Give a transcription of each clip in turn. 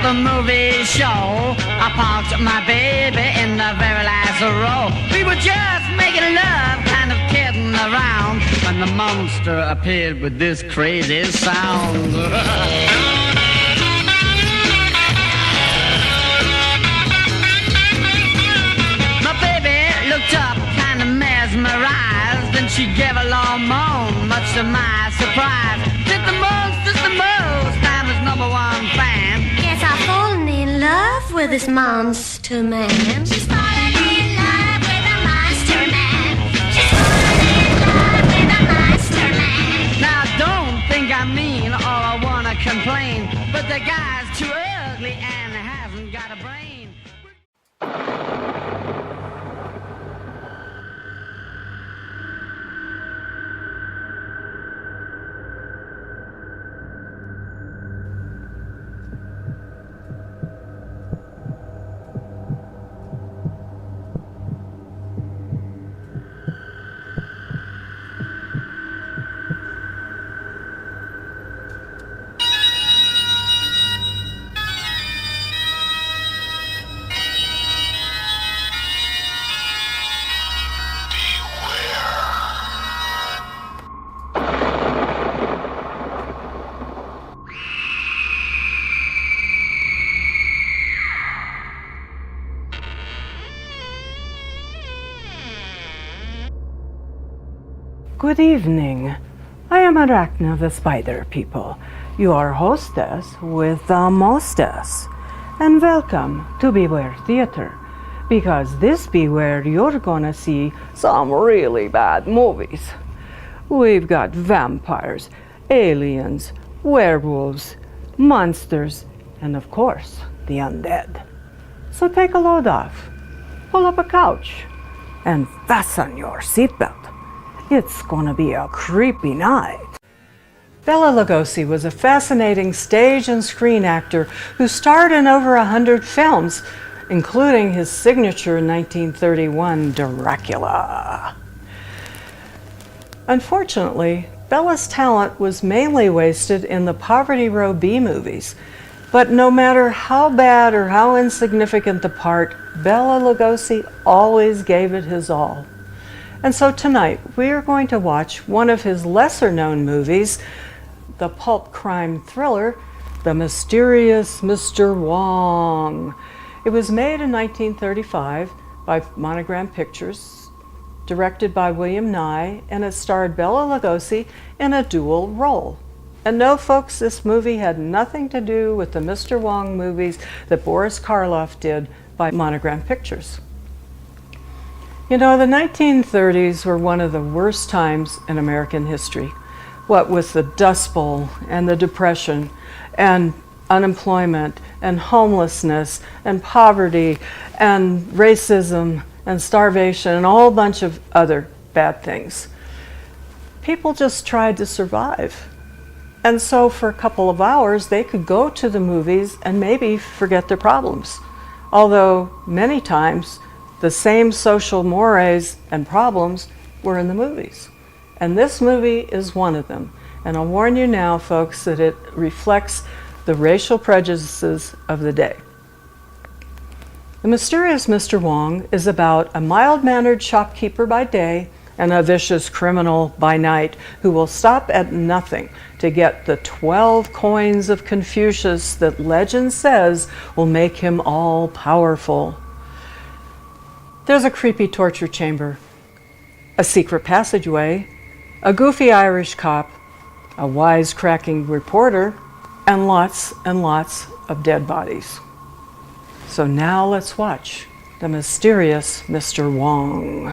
the movie show. I parked my baby in the very last row. We were just making love, kind of kidding around, when the monster appeared with this crazy sound. My baby looked up, kind of mesmerized, and she gave a long moan, much to my surprise. Did the most, I'm his number one fan. Yes, I've fallen in love with this monster man. She's fallen in love with a monster man. She's fallen in love with a monster man. Now don't think I mean or I wanna complain, but the guy's too ugly and hasn't got a brain. Good evening. I am Arachna the Spider People, your hostess with the mostess. And welcome to Beware Theater, because this be where you're gonna see some really bad movies. We've got vampires, aliens, werewolves, monsters, and of course, the undead. So take a load off, pull up a couch, and fasten your seatbelt. It's gonna be a creepy night. Bela Lugosi was a fascinating stage and screen actor who starred in over 100 films, including his signature 1931 Dracula. Unfortunately, Bela's talent was mainly wasted in the Poverty Row B movies. But no matter how bad or how insignificant the part, Bela Lugosi always gave it his all. And so tonight, we are going to watch one of his lesser-known movies, the pulp crime thriller, The Mysterious Mr. Wong. It was made in 1935 by Monogram Pictures, directed by William Nye, and it starred Bela Lugosi in a dual role. And no, folks, this movie had nothing to do with the Mr. Wong movies that Boris Karloff did by Monogram Pictures. You know, the 1930s were one of the worst times in American history. What with the Dust Bowl and the Depression and unemployment and homelessness and poverty and racism and starvation and a whole bunch of other bad things. People just tried to survive. And so for a couple of hours, they could go to the movies and maybe forget their problems. Although many times, the same social mores and problems were in the movies. And this movie is one of them. And I'll warn you now, folks, that it reflects the racial prejudices of the day. The Mysterious Mr. Wong is about a mild-mannered shopkeeper by day and a vicious criminal by night who will stop at nothing to get the 12 coins of Confucius that legend says will make him all-powerful. There's a creepy torture chamber, a secret passageway, a goofy Irish cop, a wisecracking reporter, and lots of dead bodies. So now let's watch The Mysterious Mr. Wong.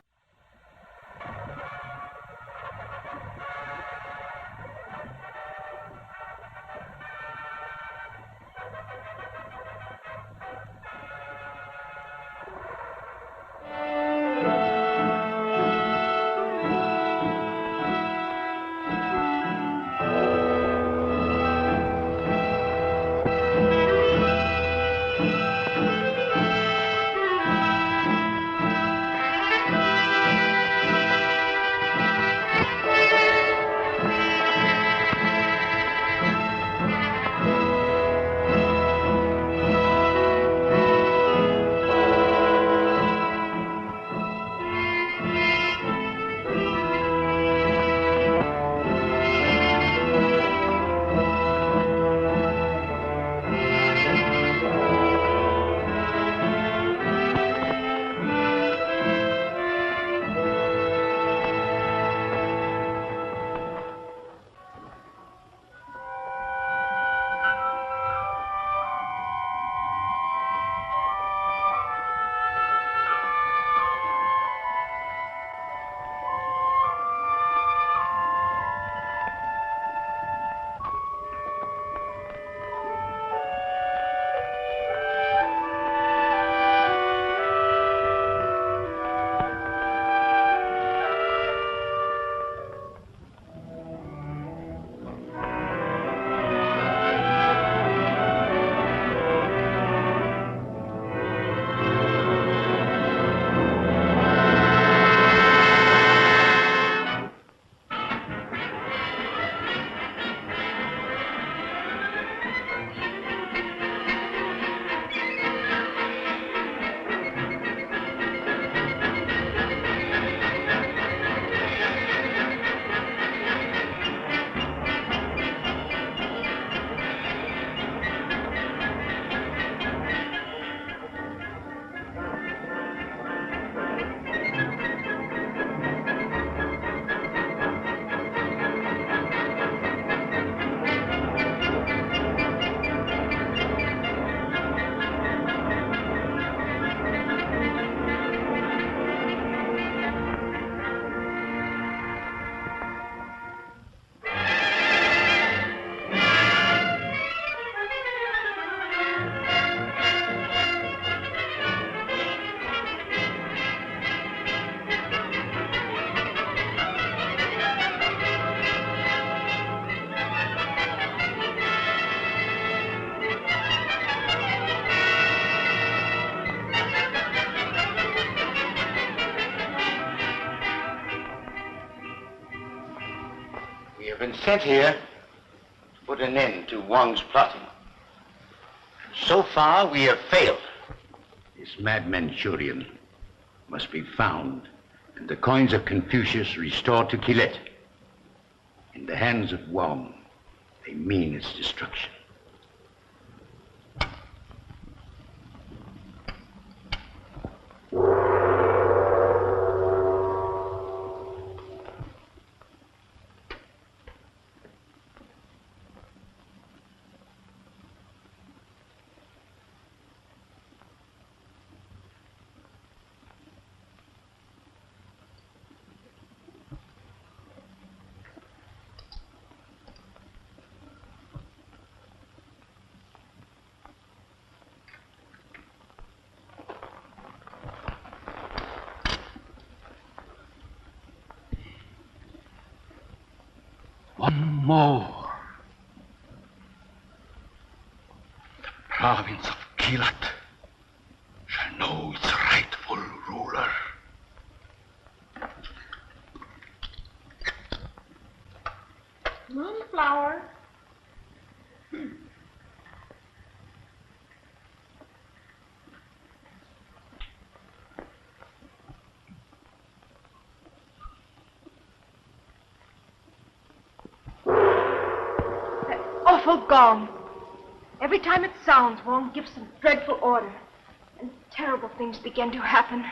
been sent here to put an end to Wong's plotting. So far, we have failed. This mad Manchurian must be found and the coins of Confucius restored to Quillette. In the hands of Wong, they mean its destruction. One more. The province of Quillette shall know its rightful ruler. Moonflower. Awful gong. Every time it sounds, Wong gives some dreadful order, and terrible things begin to happen.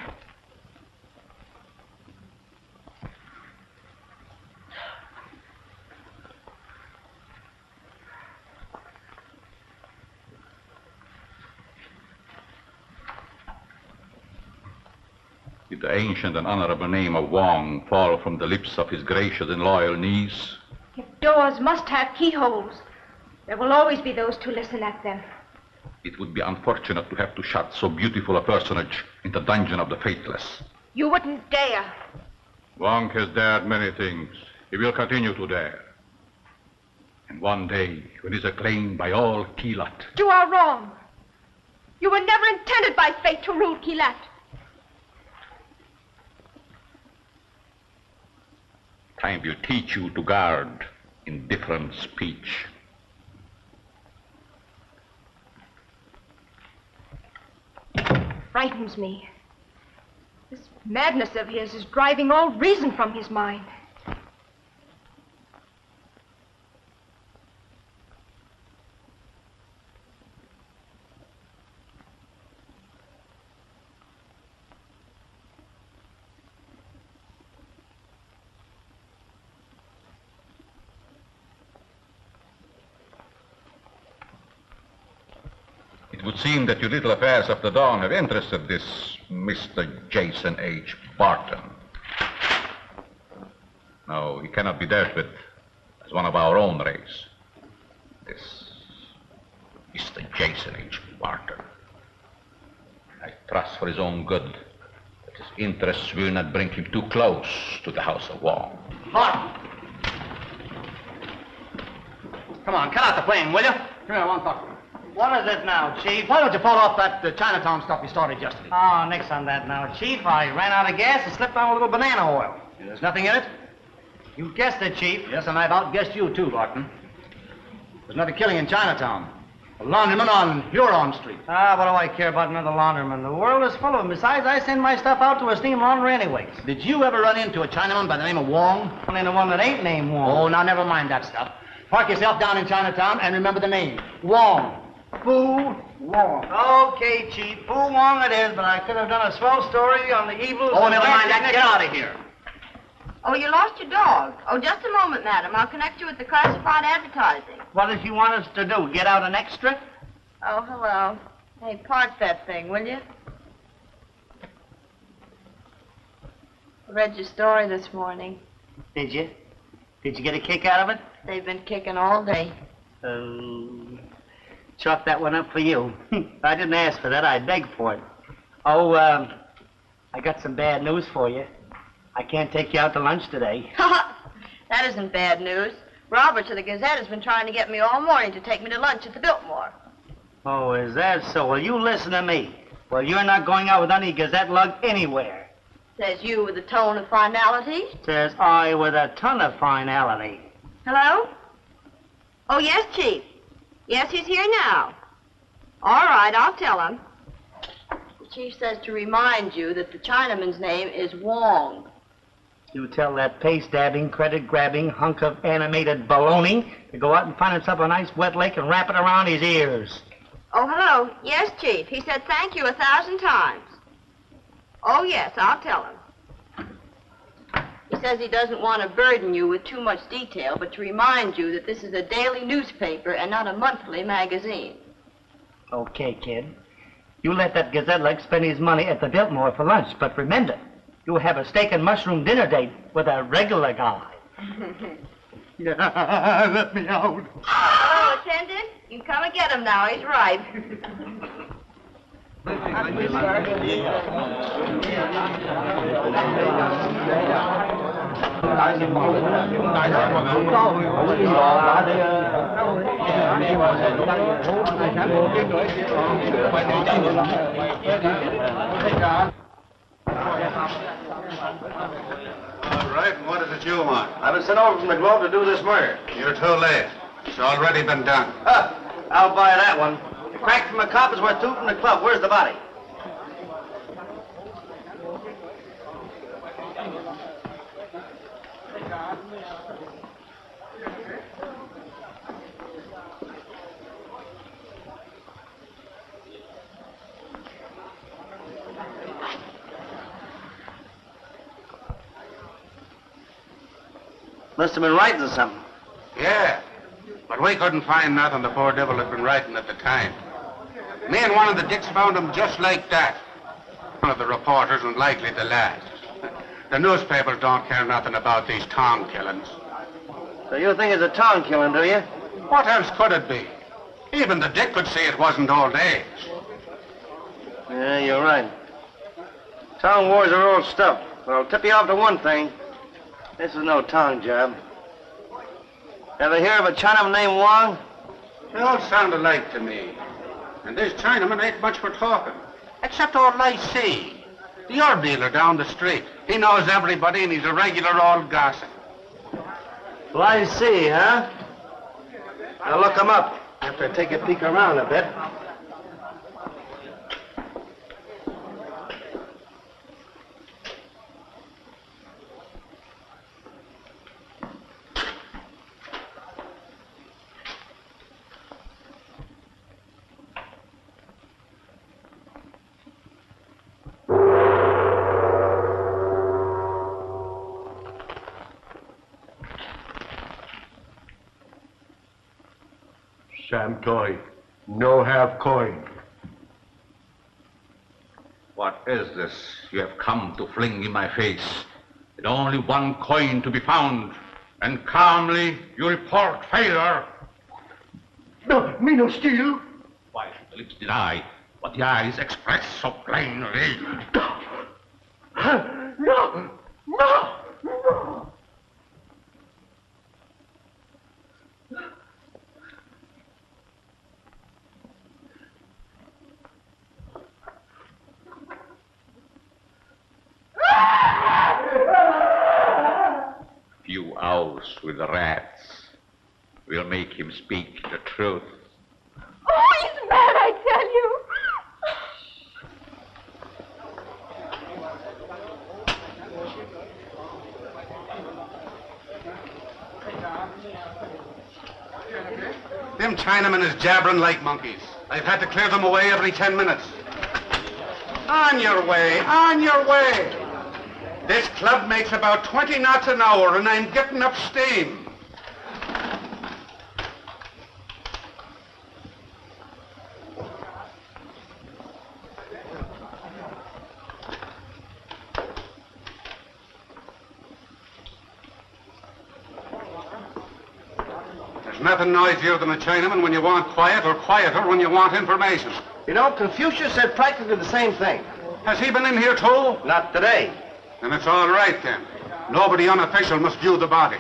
Did the ancient and honorable name of Wong fall from the lips of his gracious and loyal niece? If doors must have keyholes, there will always be those to listen at them. It would be unfortunate to have to shut so beautiful a personage in the dungeon of the faithless. You wouldn't dare. Wong has dared many things. He will continue to dare. And one day, when he's acclaimed by all Quillette... You are wrong. You were never intended by fate to rule Quillette. Time will teach you to guard indifferent speech. Frightens me. This madness of his is driving all reason from his mind. It would seem that your little affairs of the dawn have interested this Mr. Jason H. Barton. No, he cannot be dealt with as one of our own race. This Mr. Jason H. Barton. I trust for his own good that his interests will not bring him too close to the House of Wong. Barton! Come on, cut out the flame, will you? Come here, I want to talk to you. What is it now, Chief? Why don't you follow up that Chinatown stuff you started yesterday? Oh, nix on that now, Chief. I ran out of gas and slipped on a little banana oil. There's nothing in it? You guessed it, Chief. Yes, and I've outguessed you too, Barton. There's another killing in Chinatown. A laundryman on Huron Street. Ah, what do I care about another laundryman? The world is full of them. Besides, I send my stuff out to a steam laundry anyways. Did you ever run into a Chinaman by the name of Wong? Only the one that ain't named Wong. Oh, now never mind that stuff. Park yourself down in Chinatown and remember the name. Wong. Fu Wong. Okay, Chief. Fu Wong it is, but I could have done a swell story on the evils. Oh, never mind that. Get out of here. Oh, you lost your dog. Oh, just a moment, madam. I'll connect you with the classified advertising. What does you want us to do? Get out an extra? Oh, hello. Hey, park that thing, will you? I read your story this morning. Did you? Did you get a kick out of it? They've been kicking all day. Chalk that one up for you. I didn't ask for that. I begged for it. Oh, I got some bad news for you. I can't take you out to lunch today. That isn't bad news. Roberts of the Gazette has been trying to get me all morning to take me to lunch at the Biltmore. Oh, is that so? Well, you listen to me. Well, you're not going out with any Gazette lug anywhere. Says you with a tone of finality. Says I with a ton of finality. Hello? Oh, yes, Chief. Yes, he's here now. All right, I'll tell him. The Chief says to remind you that the Chinaman's name is Wong. You tell that pace-dabbing, credit-grabbing hunk of animated baloney to go out and find himself a nice wet lake and wrap it around his ears. Oh, hello. Yes, Chief. He said thank you 1,000 times. Oh, yes, I'll tell him. He says he doesn't want to burden you with too much detail, but to remind you that this is a daily newspaper and not a monthly magazine. Okay, kid. You let that gazelle spend his money at the Biltmore for lunch, but remember, you have a steak and mushroom dinner date with a regular guy. Yeah, let me out. Hello, attendant. You can come and get him now. He's ripe. All right, and what is it you want? I've been sent over from the Globe to do this murder. You're too late. It's already been done. I'll buy that one. A crack from a cop is worth 2 from the club. Where's the body? Must have been writing something. Yeah, but we couldn't find nothing the poor devil had been writing at the time. Me and one of the dicks found him just like that. One of the reporters and likely the last. The newspapers don't care nothing about these Tom killings. So you think it's a town killing, do you? What else could it be? Even the dick could see it wasn't old age. Yeah, you're right. Town wars are old stuff. But I'll tip you off to one thing. This is no town job. Ever hear of a Chinaman named Wong? They all sound alike to me. And this Chinaman ain't much for talking. Except old Lacey, the herb dealer down the street. He knows everybody and he's a regular old gossip. Well, I see, huh? I'll look him up after I take a peek around a bit. Sam toy. No have coin. What is this you have come to fling in my face? With only one coin to be found, and calmly you report failure. No, me no steal. Why should the lips deny what the eyes express so plainly? No, no, no. Few hours with the rats will make him speak the truth. Oh, he's mad, I tell you. Them Chinamen is jabbering like monkeys. I've had to clear them away every 10 minutes. On your way, on your way. This club makes about 20 knots an hour and I'm getting up steam. There's nothing noisier than a Chinaman when you want quiet or quieter when you want information. You know, Confucius said practically the same thing. Has he been in here too? Not today. Then it's all right then. Nobody unofficial must view the body.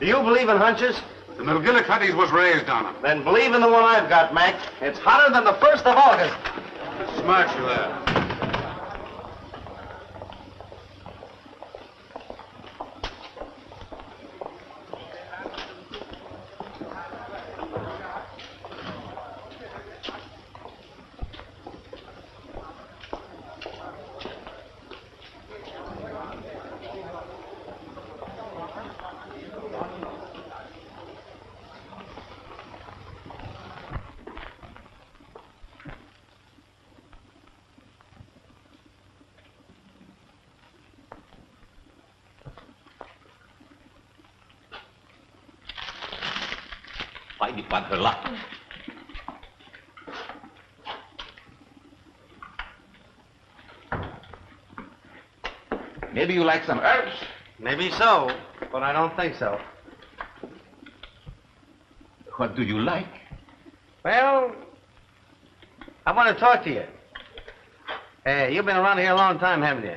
Do you believe in hunches? The McGillicuddies was raised on them. Then believe in the one I've got, Mac. It's hotter than the 1st of August. Smart you are. upon her luck. Maybe you like some herbs? Maybe so, but I don't think so. What do you like? Well, I want to talk to you. Hey, you've been around here a long time, haven't you?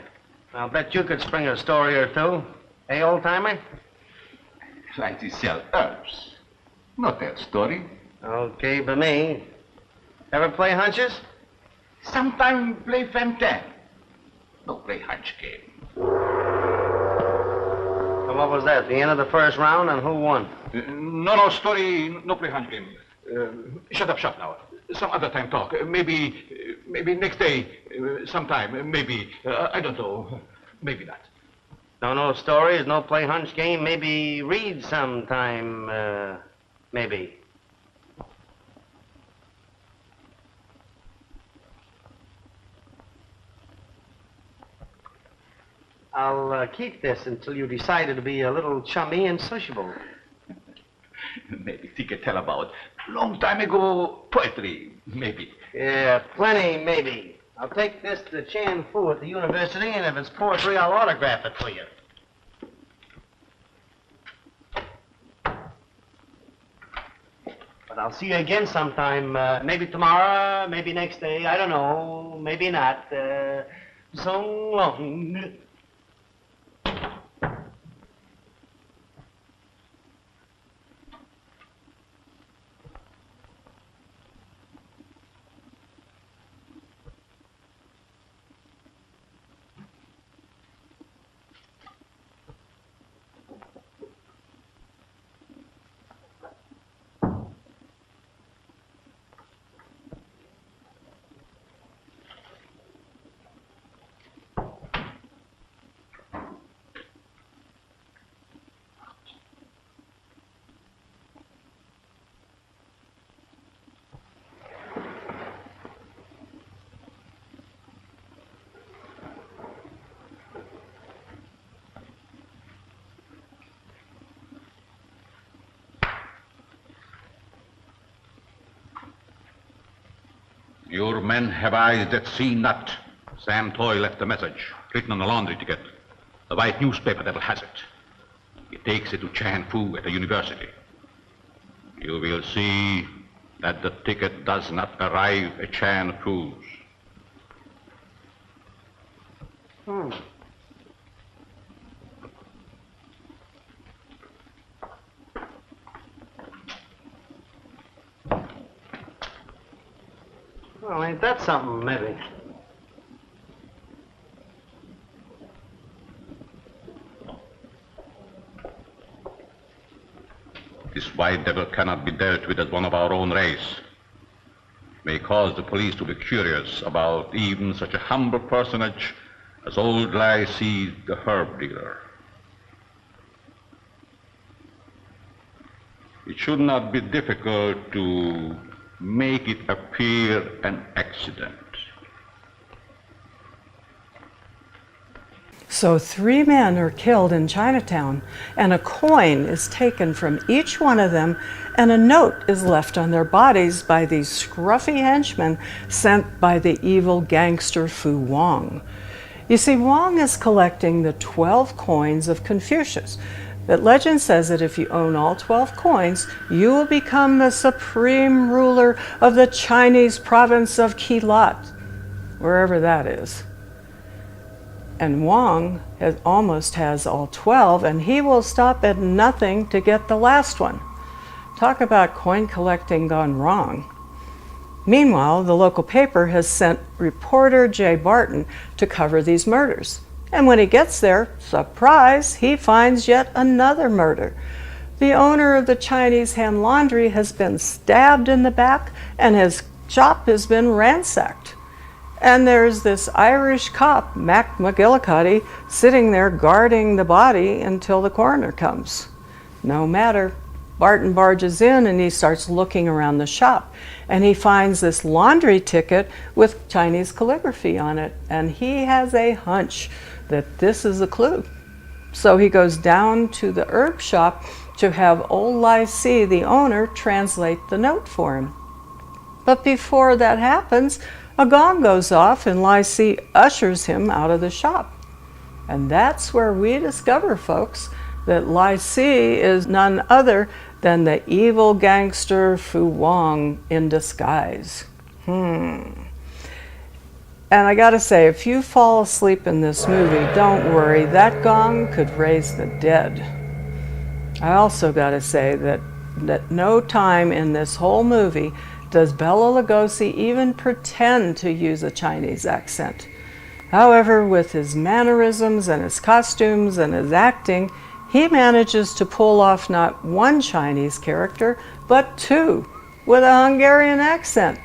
I'll bet you could spring a story or two. Hey, old-timer? Like to sell herbs. Not that story. Okay, by me. Ever play hunches? Sometime play Femten. No play hunch game. So what was that, the end of the first round, and who won? No story, no play hunch game. Shut up now. Some other time talk. Maybe next day, sometime, maybe. I don't know. Maybe not. No stories, no play hunch game, maybe read sometime, maybe. I'll keep this until you decided to be a little chummy and sociable. Maybe think a tell about long time ago poetry, maybe. Yeah, plenty, maybe. I'll take this to Chan Fu at the university, and if it's poetry, I'll autograph it for you. But I'll see you again sometime, maybe tomorrow, maybe next day, I don't know, maybe not. So long. Your men have eyes that see not. Sam Toy left a message, written on a laundry ticket. The white newspaper devil has it. He takes it to Chan Fu at the university. You will see that the ticket does not arrive at Chan Fu's. Well, ain't that something, maybe? This white devil cannot be dealt with as one of our own race. May cause the police to be curious about even such a humble personage as old Lycee, the herb dealer. It should not be difficult to make it appear an accident. So 3 men are killed in Chinatown, and a coin is taken from each one of them, and a note is left on their bodies by these scruffy henchmen sent by the evil gangster Fu Wong. You see, Wong is collecting the 12 coins of Confucius. But legend says that if you own all 12 coins, you will become the supreme ruler of the Chinese province of Kelat, wherever that is. And Wong almost has all 12, and he will stop at nothing to get the last one. Talk about coin collecting gone wrong. Meanwhile, the local paper has sent reporter Jay Barton to cover these murders. And when he gets there, surprise, he finds yet another murder. The owner of the Chinese hand laundry has been stabbed in the back, and his shop has been ransacked. And there's this Irish cop, Mac McGillicuddy, sitting there guarding the body until the coroner comes. No matter. Barton barges in and he starts looking around the shop, and he finds this laundry ticket with Chinese calligraphy on it, and he has a hunch that this is a clue. So he goes down to the herb shop to have old Lai Si, the owner, translate the note for him. But before that happens, a gong goes off and Lai Si ushers him out of the shop. And that's where we discover, folks, that Lai Si is none other than the evil gangster Fu Wang in disguise. And I gotta say, if you fall asleep in this movie, don't worry, that gong could raise the dead. I also gotta say that no time in this whole movie does Bela Lugosi even pretend to use a Chinese accent. However, with his mannerisms and his costumes and his acting, he manages to pull off not one Chinese character, but two, with a Hungarian accent.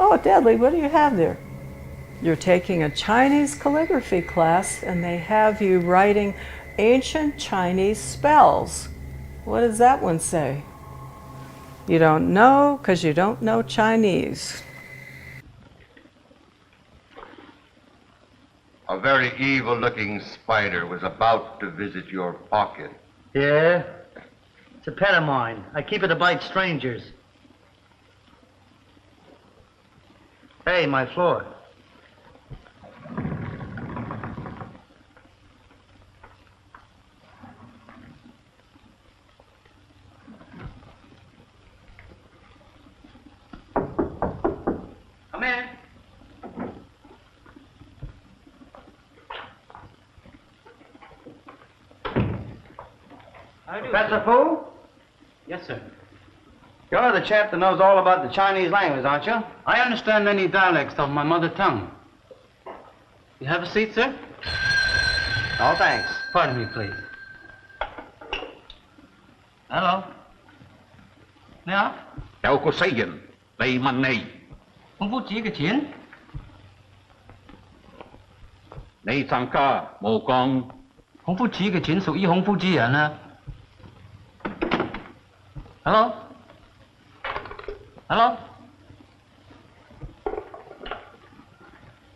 Oh, Deadly, what do you have there? You're taking a Chinese calligraphy class, and they have you writing ancient Chinese spells. What does that one say? You don't know because you don't know Chinese. A very evil-looking spider was about to visit your pocket. Yeah? It's a pet of mine. I keep it to bite strangers. Hey, my floor. Come in. Professor Fu? Yes, sir. You're the chap that knows all about the Chinese language, aren't you? I understand many dialects of my mother tongue. You have a seat, sir? Oh, thanks. Pardon me, please. Hello. Yeah? Đâu có xây dựng, lấy mặt này. Không phụ chỉ cái chuyện. Này thằng ca, mồ con. Không phụ chỉ cái chuyện属于红夫之人啊。Hello? Hello?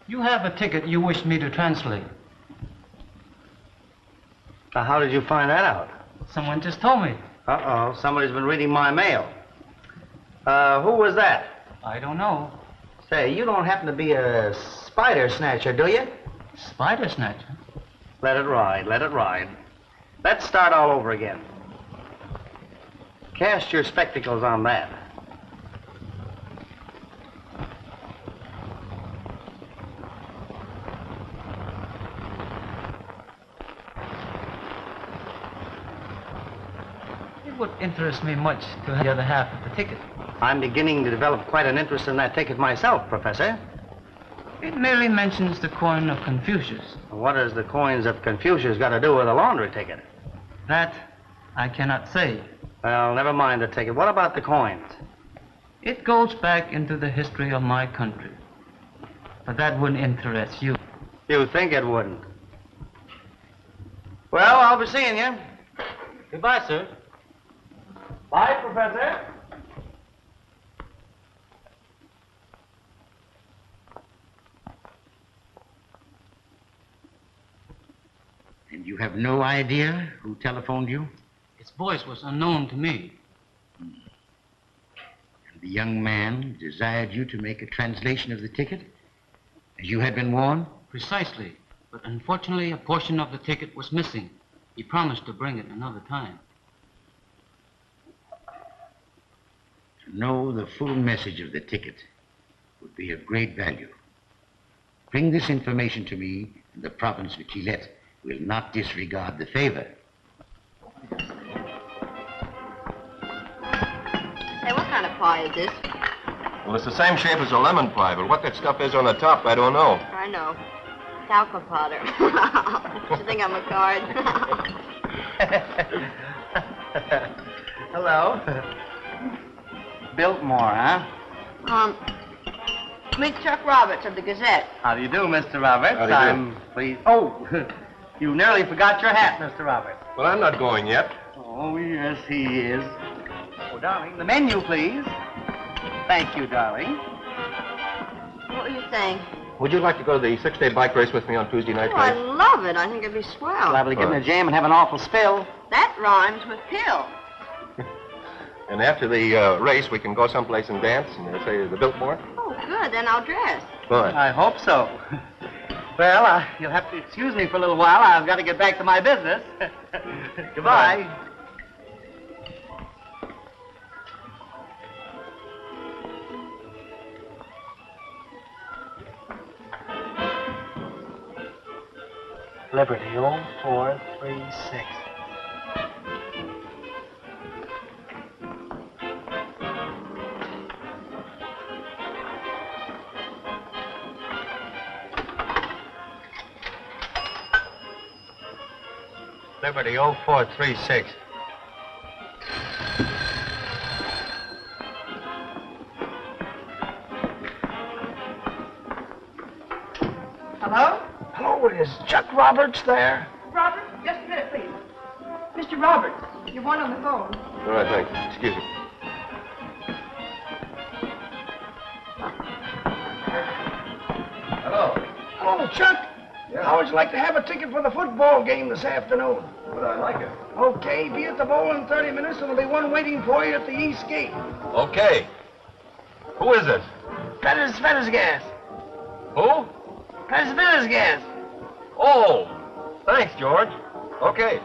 You have a ticket you wish me to translate. Now, how did you find that out? Someone just told me. Uh-oh, somebody's been reading my mail. Who was that? I don't know. Say, you don't happen to be a spider snatcher, do you? Spider snatcher? Let it ride, let it ride. Let's start all over again. Cast your spectacles on that. It would interest me much to have the other half of the ticket. I'm beginning to develop quite an interest in that ticket myself, Professor. It merely mentions the coin of Confucius. What has the coins of Confucius got to do with a laundry ticket? That I cannot say. Well, never mind the ticket. What about the coins? It goes back into the history of my country. But that wouldn't interest you. You think it wouldn't? Well, I'll be seeing you. Goodbye, sir. Bye, Professor. And you have no idea who telephoned you? Its voice was unknown to me. And the young man desired you to make a translation of the ticket, as you had been warned? Precisely. But unfortunately, a portion of the ticket was missing. He promised to bring it another time. To know the full message of the ticket would be of great value. Bring this information to me, and the province of Quillette will not disregard the favor. Say, what kind of pie is this? Well, it's the same shape as a lemon pie, but what that stuff is on the top, I don't know. I know. Talcum powder. You think I'm a card? Hello. Biltmore, huh? Meet Chuck Roberts of the Gazette. How do you do, Mr. Roberts? How do you do? I'm pleased. Oh, you nearly forgot your hat, Mr. Roberts. Well, I'm not going yet. Oh, yes, he is. Oh, darling, the menu, please. Thank you, darling. What were you saying? Would you like to go to the 6-day bike race with me on Tuesday night, Oh, I Grace? love it. I think it'd be swell. Liable to get in a jam and have an awful spill. That rhymes with pill. And after the race, we can go someplace and dance and say the Biltmore? Oh, good. Then I'll dress. Good. I hope so. Well, you'll have to excuse me for a little while. I've got to get back to my business. Goodbye. Liberty 0436. Liberty 0436. Hello? Hello, is Chuck Roberts there? Robert, just a minute, please. Mr. Roberts, you're one on the phone. All right, thanks. Excuse me. Hello. Hello, Chuck. Yeah. How would you like to have a ticket for the football game this afternoon? Would I like it? Okay, be at the bowl in 30 minutes, and there'll be one waiting for you at the east gate. Okay. Who is it? Fetters gas. Who? Fetters gas. Oh, thanks, George. Okay.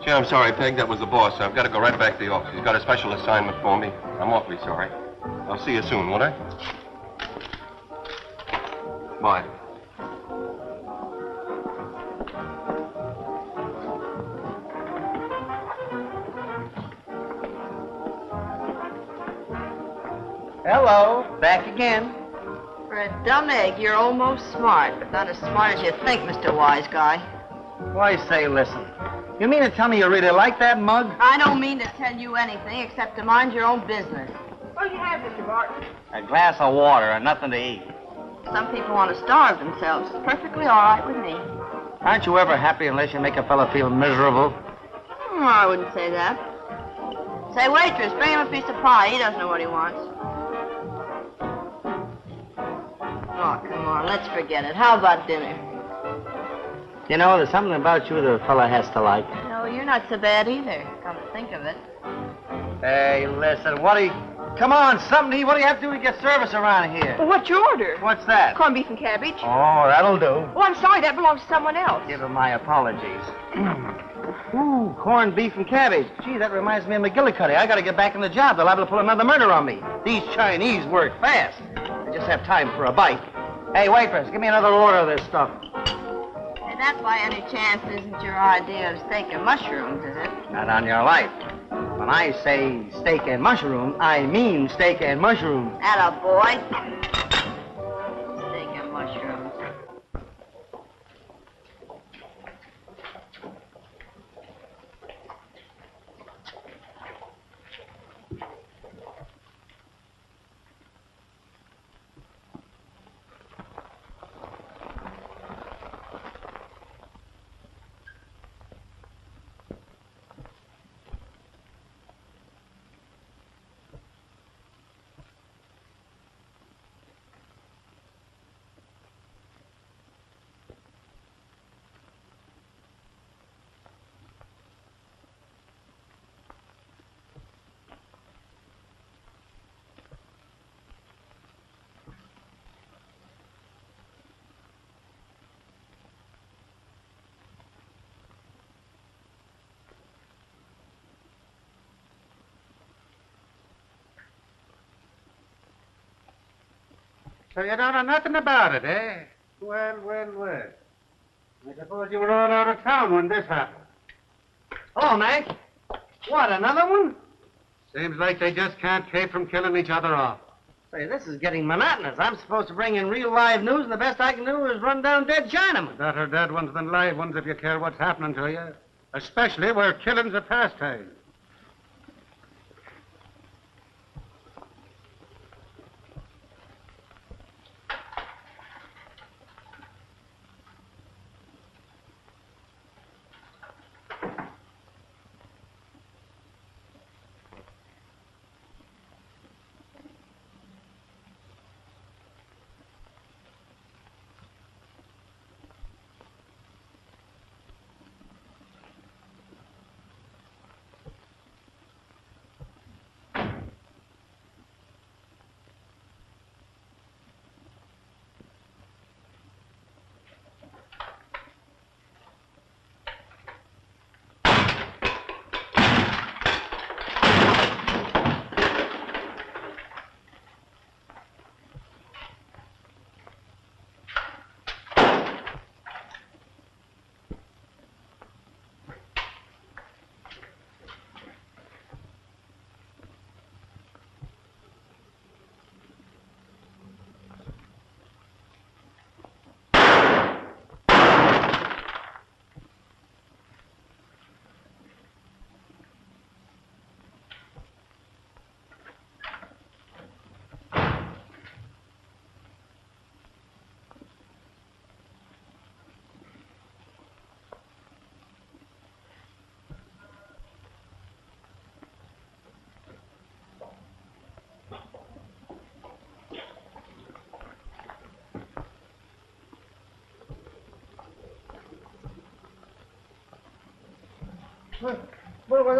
Gee, I'm sorry, Peg. That was the boss. I've got to go right back to the office. He's got a special assignment for me. I'm awfully sorry. I'll see you soon, won't I? Bye. Hello, back again. For a dumb egg, you're almost smart, but not as smart as you think, Mr. Wise Guy. Why, say, listen. You mean to tell me you really like that mug? I don't mean to tell you anything except to mind your own business. What do you have, Mr. Martin? A glass of water and nothing to eat. Some people want to starve themselves. It's perfectly all right with me. Aren't you ever happy unless you make a fella feel miserable? I wouldn't say that. Say, waitress, bring him a piece of pie. He doesn't know what he wants. Oh, come on, let's forget it. How about dinner? You know, there's something about you the fella has to like. No, you're not so bad either, come to think of it. Hey, listen, what do you... Come on, something to eat. What do you have to do to get service around here? Well, what's your order? What's that? Corned beef and cabbage. Oh, that'll do. Oh, I'm sorry, that belongs to someone else. Give him my apologies. Ooh, corned beef and cabbage. Gee, that reminds me of McGillicuddy. I gotta get back in the job. They're liable to pull another murder on me. These Chinese work fast. I just have time for a bite. Hey, waitress, give me another order of this stuff. Hey, that by any chance isn't your idea of steak and mushrooms, is it? Not on your life. When I say steak and mushroom, I mean steak and mushroom. Attaboy. Steak and mushrooms. So you don't know nothing about it, eh? Well. I suppose you were all out of town when this happened. Hello, Mac. What, another one? Seems like they just can't keep from killing each other off. Say, this is getting monotonous. I'm supposed to bring in real live news, and the best I can do is run down dead Chinamen. Better dead ones than live ones if you care what's happening to you. Especially where killing's a pastime. Quiet!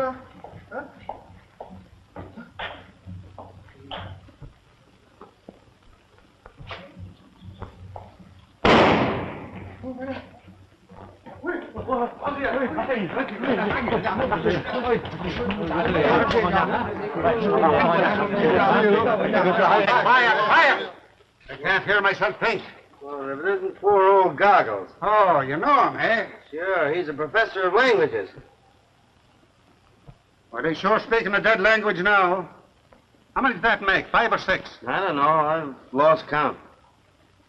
I can't hear myself think. Well, if it isn't poor old Goggles. Oh, you know him, eh? Sure, he's a professor of languages. Well, they sure speaking a dead language now. How many did that make? 5 or 6? I don't know. I've lost count.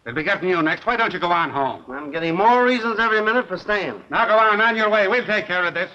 They'll be getting you next. Why don't you go on home? I'm getting more reasons every minute for staying. Now go on your way. We'll take care of this.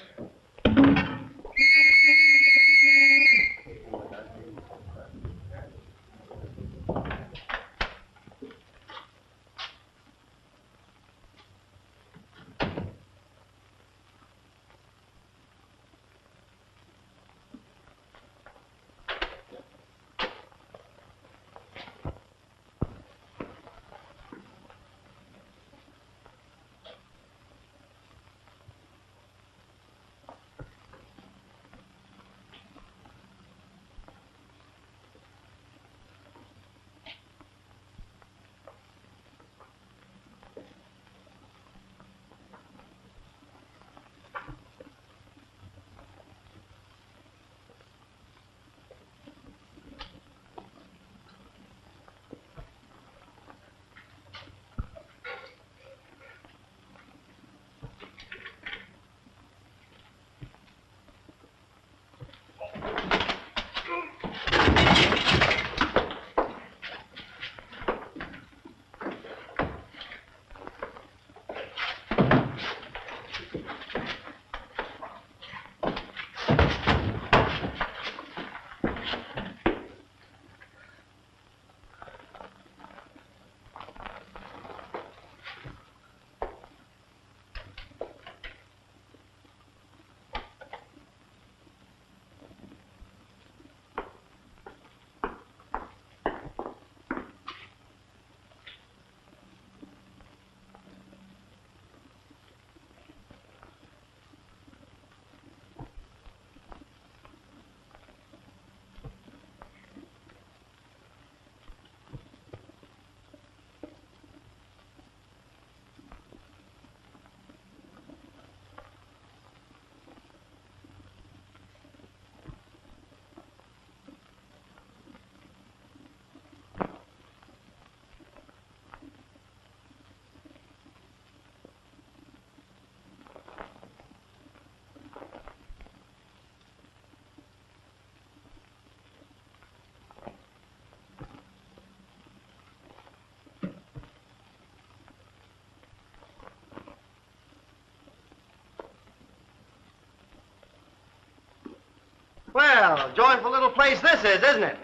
Well, joyful little place this is, isn't it?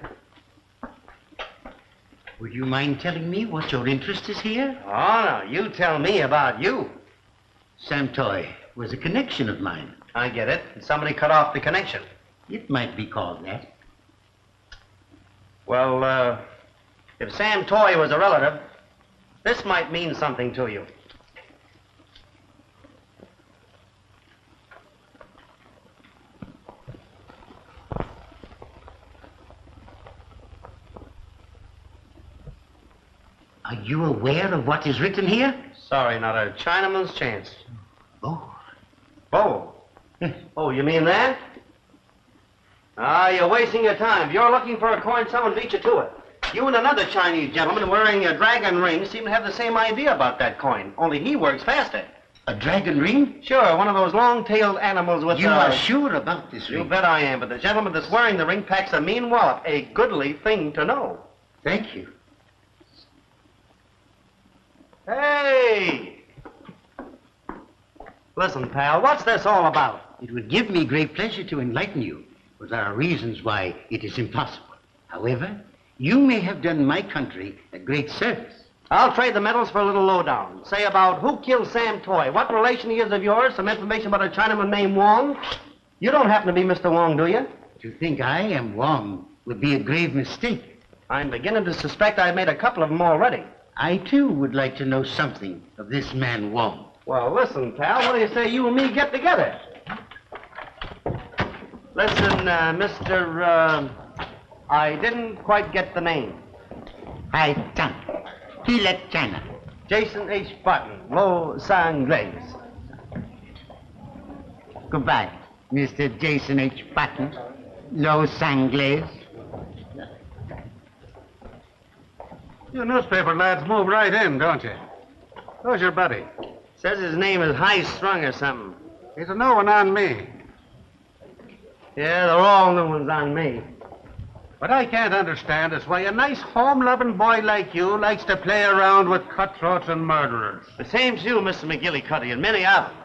Would you mind telling me what your interest is here? Oh, no, you tell me about you. Sam Toy was a connection of mine. I get it. Somebody cut off the connection. It might be called that. Well, if Sam Toy was a relative, this might mean something to you. Are you aware of what is written here? Sorry, not a Chinaman's chance. Oh. Oh. Oh, you mean that? Ah, you're wasting your time. If you're looking for a coin, someone beat you to it. You and another Chinese gentleman wearing a dragon ring seem to have the same idea about that coin, only he works faster. A dragon ring? Sure, one of those long-tailed animals with You are sure about this ring? You bet I am, but the gentleman that's wearing the ring packs a mean wallop. A goodly thing to know. Thank you. Hey! Listen, pal, what's this all about? It would give me great pleasure to enlighten you, but there are reasons why it is impossible. However, you may have done my country a great service. I'll trade the medals for a little lowdown. Say about who killed Sam Toy, what relation he is of yours, some information about a Chinaman named Wong. You don't happen to be Mr. Wong, do you? To think I am Wong would be a grave mistake. I'm beginning to suspect I've made a couple of them already. I, too, would like to know something of this man Wong. Well, listen, pal, what do you say you and me get together? Listen, I didn't quite get the name. Hai Chang. He let China. Jason H. Button, Los Angeles. Goodbye, Mr. Jason H. Patton. Los Angeles. You newspaper lads move right in, don't you? Who's your buddy? Says his name is High Strung or something. He's a new one on me. Yeah, they're all new ones on me. What I can't understand is why a nice home-loving boy like you likes to play around with cutthroats and murderers. The same's you, Mr. McGillicuddy, and many of them.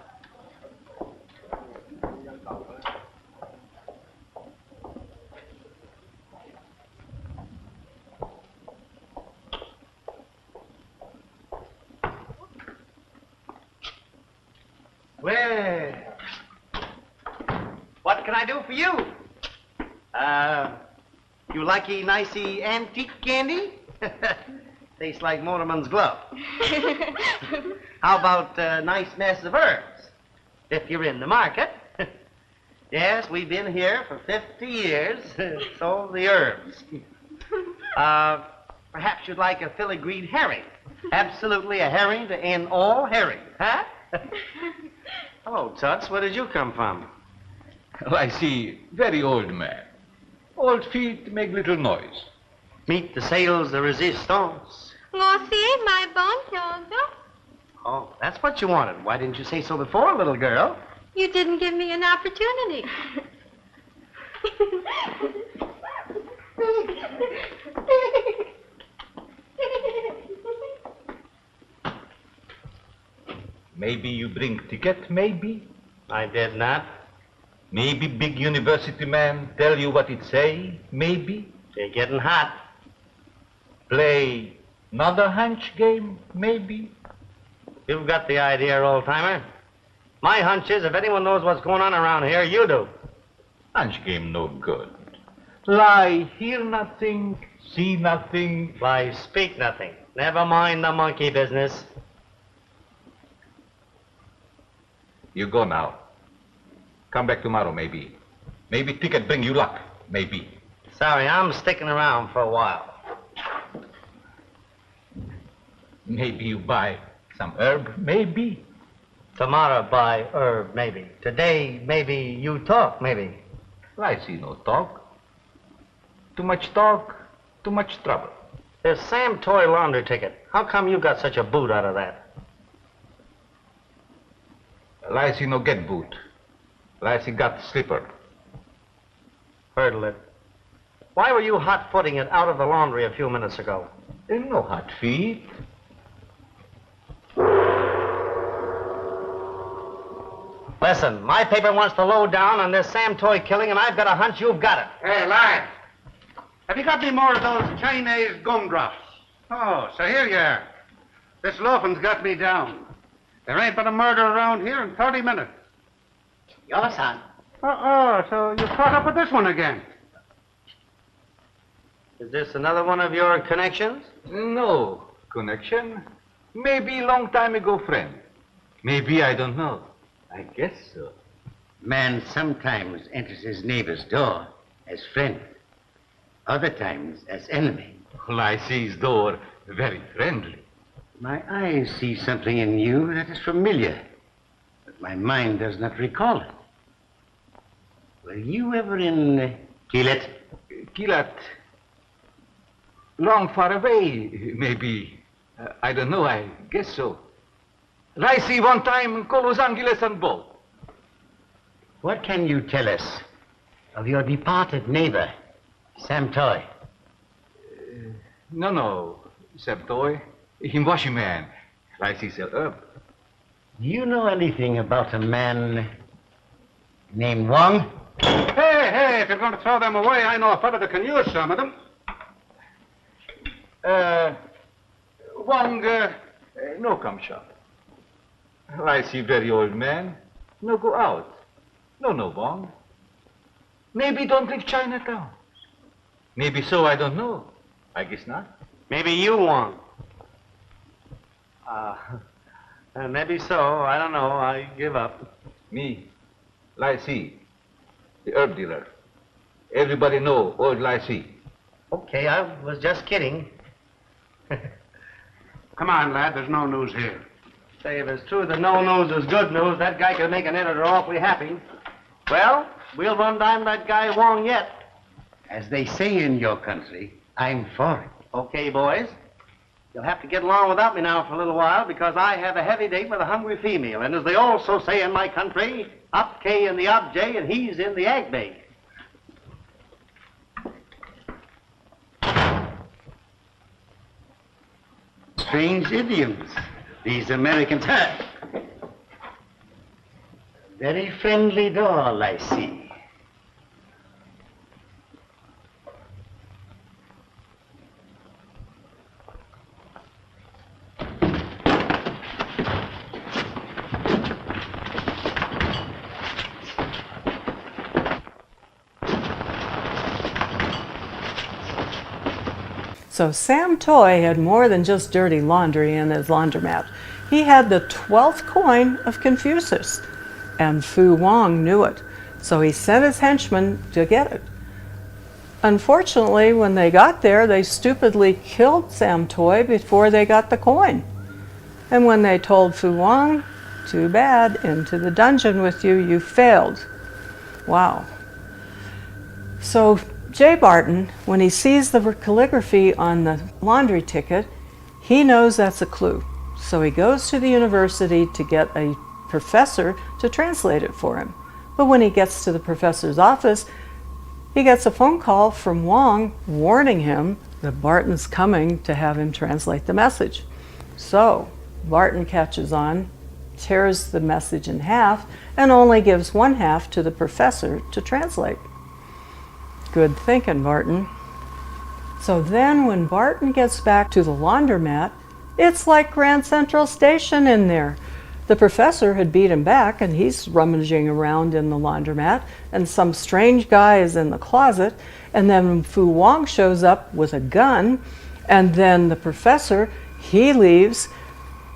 Well, what can I do for you? You likey, nicey antique candy? Tastes like Motorman's glove. How about a nice mess of herbs, if you're in the market? Yes, we've been here for 50 years, so the herbs. Perhaps you'd like a filigreed herring. Absolutely a herring to end all herring, huh? Hello, Toots. Where did you come from? Well, I see, very old man. Old feet make little noise. Meet the sales de resistance. Monsieur, my bonjour. Oh, that's what you wanted. Why didn't you say so before, little girl? You didn't give me an opportunity. Maybe you bring ticket, maybe? I did not. Maybe big university man tell you what it say, maybe? You're getting hot. Play another hunch game, maybe? You've got the idea, old-timer. My hunch is if anyone knows what's going on around here, you do. Hunch game no good. Lie, hear nothing, see nothing. Lie, speak nothing. Never mind the monkey business. You go now. Come back tomorrow, maybe. Maybe ticket bring you luck, maybe. Sorry, I'm sticking around for a while. Maybe you buy some herb, maybe. Tomorrow buy herb, maybe. Today, maybe you talk, maybe. I see no talk. Too much talk, too much trouble. There's Sam Toy laundry ticket. How come you got such a boot out of that? Well, I see no get boot. Well, I see got slipper. Hurdle it. Why were you hot-footing it out of the laundry a few minutes ago? No hot feet. Listen, my paper wants to load down on this Sam Toy killing, and I've got a hunch you've got it. Hey, lad. Have you got any more of those Chinese gumdrops? Oh, so here you are. This loafing's got me down. There ain't been a murder around here in 30 minutes. Your son. So you caught up with this one again? Is this another one of your connections? No connection. Maybe long time ago friend. Maybe I don't know. I guess so. Man sometimes enters his neighbor's door as friend, other times as enemy. Well, I see his door very friendly. My eyes see something in you that is familiar, but my mind does not recall it. Were you ever in Kilet? Kilat. Long far away, maybe. I don't know, I guess so. I see one time in Los Angeles and both. What can you tell us of your departed neighbor, Sam Toy? No, Sam Toy. Him washing man. I see sell herb. Do you know anything about a man named Wong? Hey, if you're going to throw them away, I know a fellow that can use some of them. Wong, no come shop. I see very old man. No go out. No, Wong. Maybe don't leave Chinatown. Maybe so, I don't know. I guess not. Maybe you won't. Maybe so. I don't know. I give up. Me, I see. the herb dealer. Everybody know old Licey. Okay, I was just kidding. Come on, lad, there's no news here. Say, if it's true that no news is good news, that guy could make an editor awfully happy. Well, we'll run down that guy Wong yet. As they say in your country, I'm for it. Okay, boys. You'll have to get along without me now for a little while because I have a heavy date with a hungry female. And as they also say in my country, up K in the ob J and he's in the ag bay. Strange idioms these Americans have. Very friendly doll, I see. So Sam Toy had more than just dirty laundry in his laundromat. He had the 12th coin of Confucius, and Fu Wong knew it, so he sent his henchmen to get it. Unfortunately, when they got there, they stupidly killed Sam Toy before they got the coin. And when they told Fu Wong, too bad, into the dungeon with you, you failed. Wow. So Jay Barton, when he sees the calligraphy on the laundry ticket, he knows that's a clue. So he goes to the university to get a professor to translate it for him. But when he gets to the professor's office, he gets a phone call from Wong warning him that Barton's coming to have him translate the message. So Barton catches on, tears the message in half, and only gives one half to the professor to translate. Good thinking, Barton. So then when Barton gets back to the laundromat, it's like Grand Central Station in there. The professor had beat him back and he's rummaging around in the laundromat, and some strange guy is in the closet, and then Fu Wong shows up with a gun, and then the professor, he leaves.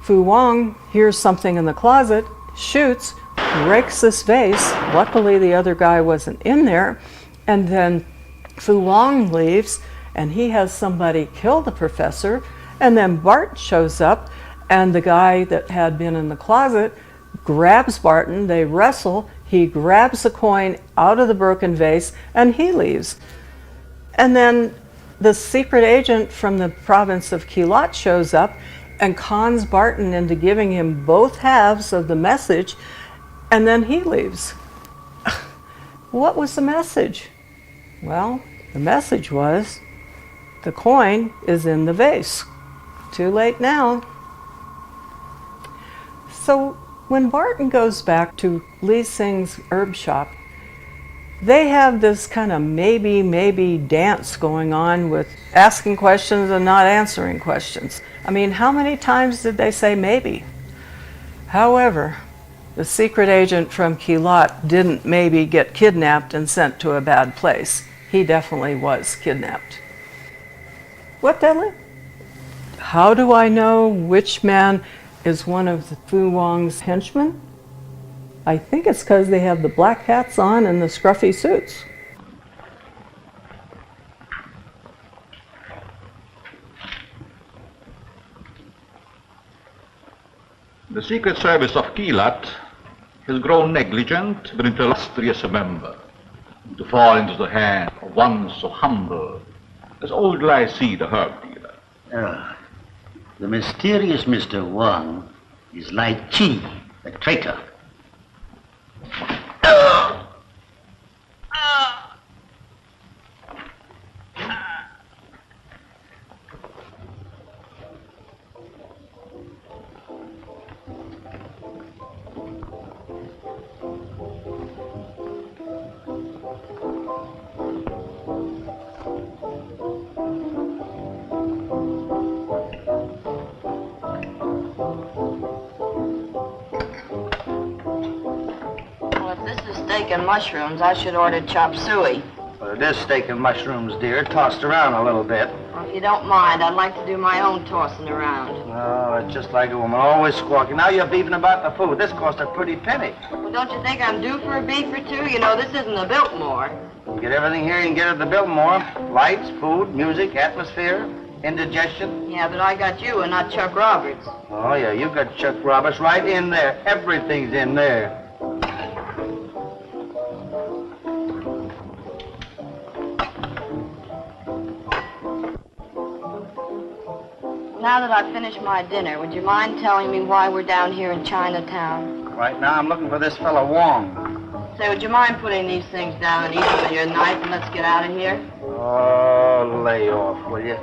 Fu Wong hears something in the closet, shoots, breaks this vase. Luckily the other guy wasn't in there. And then Fu Wong leaves, and he has somebody kill the professor, and then Bart shows up, and the guy that had been in the closet grabs Barton, they wrestle, he grabs the coin out of the broken vase, and he leaves. And then the secret agent from the province of Keelot shows up and cons Barton into giving him both halves of the message, and then he leaves. What was the message? Well, the message was, the coin is in the vase. Too late now. So when Barton goes back to Lee Sing's herb shop, they have this kind of maybe dance going on with asking questions and not answering questions. I mean, how many times did they say maybe? However, the secret agent from Keelot didn't maybe get kidnapped and sent to a bad place. He definitely was kidnapped. What, Dudley? How do I know which man is one of the Fu Wong's henchmen? I think it's because they have the black hats on and the scruffy suits. The Secret Service of Keelot has grown negligent but illustrious a member, to fall into the hand of one so humble as old Licey the herb dealer. The mysterious Mr. Wong is like Chi, the traitor. And mushrooms, I should order chop suey. Well, at There's steak and mushrooms, dear, tossed around a little bit. Well, if you don't mind, I'd like to do my own tossing around. Oh, it's just like a woman, always squawking. Now you're beefing about the food. This cost a pretty penny. Well, don't you think I'm due for a beef or two? You know, this isn't a Biltmore. You get everything here you can get at the Biltmore. Lights, food, music, atmosphere, indigestion. Yeah, but I got you and not Chuck Roberts. Oh, yeah, you got Chuck Roberts right in there. Everything's in there. Now that I've finished my dinner, would you mind telling me why we're down here in Chinatown? Right now, I'm looking for this fella Wong. Say, would you mind putting these things down and eating with your knife and let's get out of here? Oh, lay off, will you?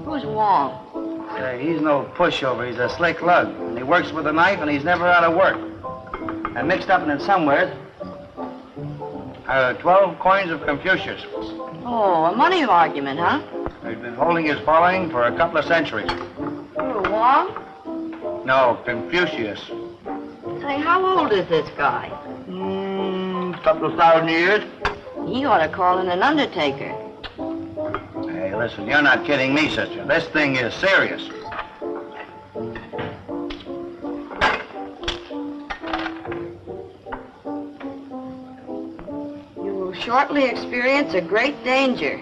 Who's Wong? Say, he's no pushover. He's a slick lug. And he works with a knife, and he's never out of work. And mixed up in it somewhere are 12 coins of Confucius. Oh, a money argument, huh? He's been holding his following for a couple of centuries. Who, Wong? No, Confucius. Say, how old is this guy? Couple of thousand years. He ought to call in an undertaker. Hey, listen, you're not kidding me, sister. This thing is serious. You will shortly experience a great danger.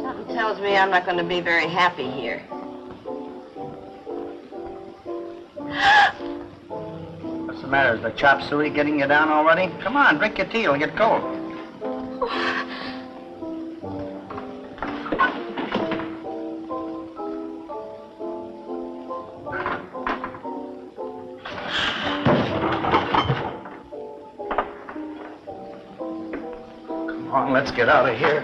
Something tells me I'm not going to be very happy here. What's the matter? Is the chop suey getting you down already? Come on, drink your tea. It'll get cold. Come on, let's get out of here.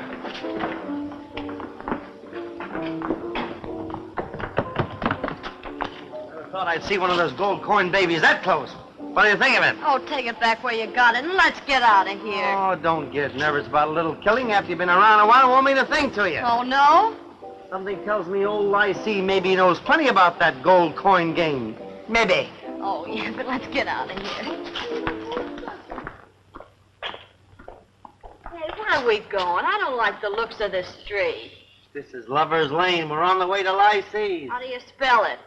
Never thought I'd see one of those gold coin babies that close. What do you think of it? Oh, take it back where you got it and let's get out of here. Oh, don't get nervous about a little killing after you've been around a while. Want me to think to you? Oh, no? Something tells me old Lycee maybe knows plenty about that gold coin game. Maybe. Oh, yeah, but let's get out of here. Hey, where are we going? I don't like the looks of this street. This is Lover's Lane. We're on the way to Lycee's. How do you spell it?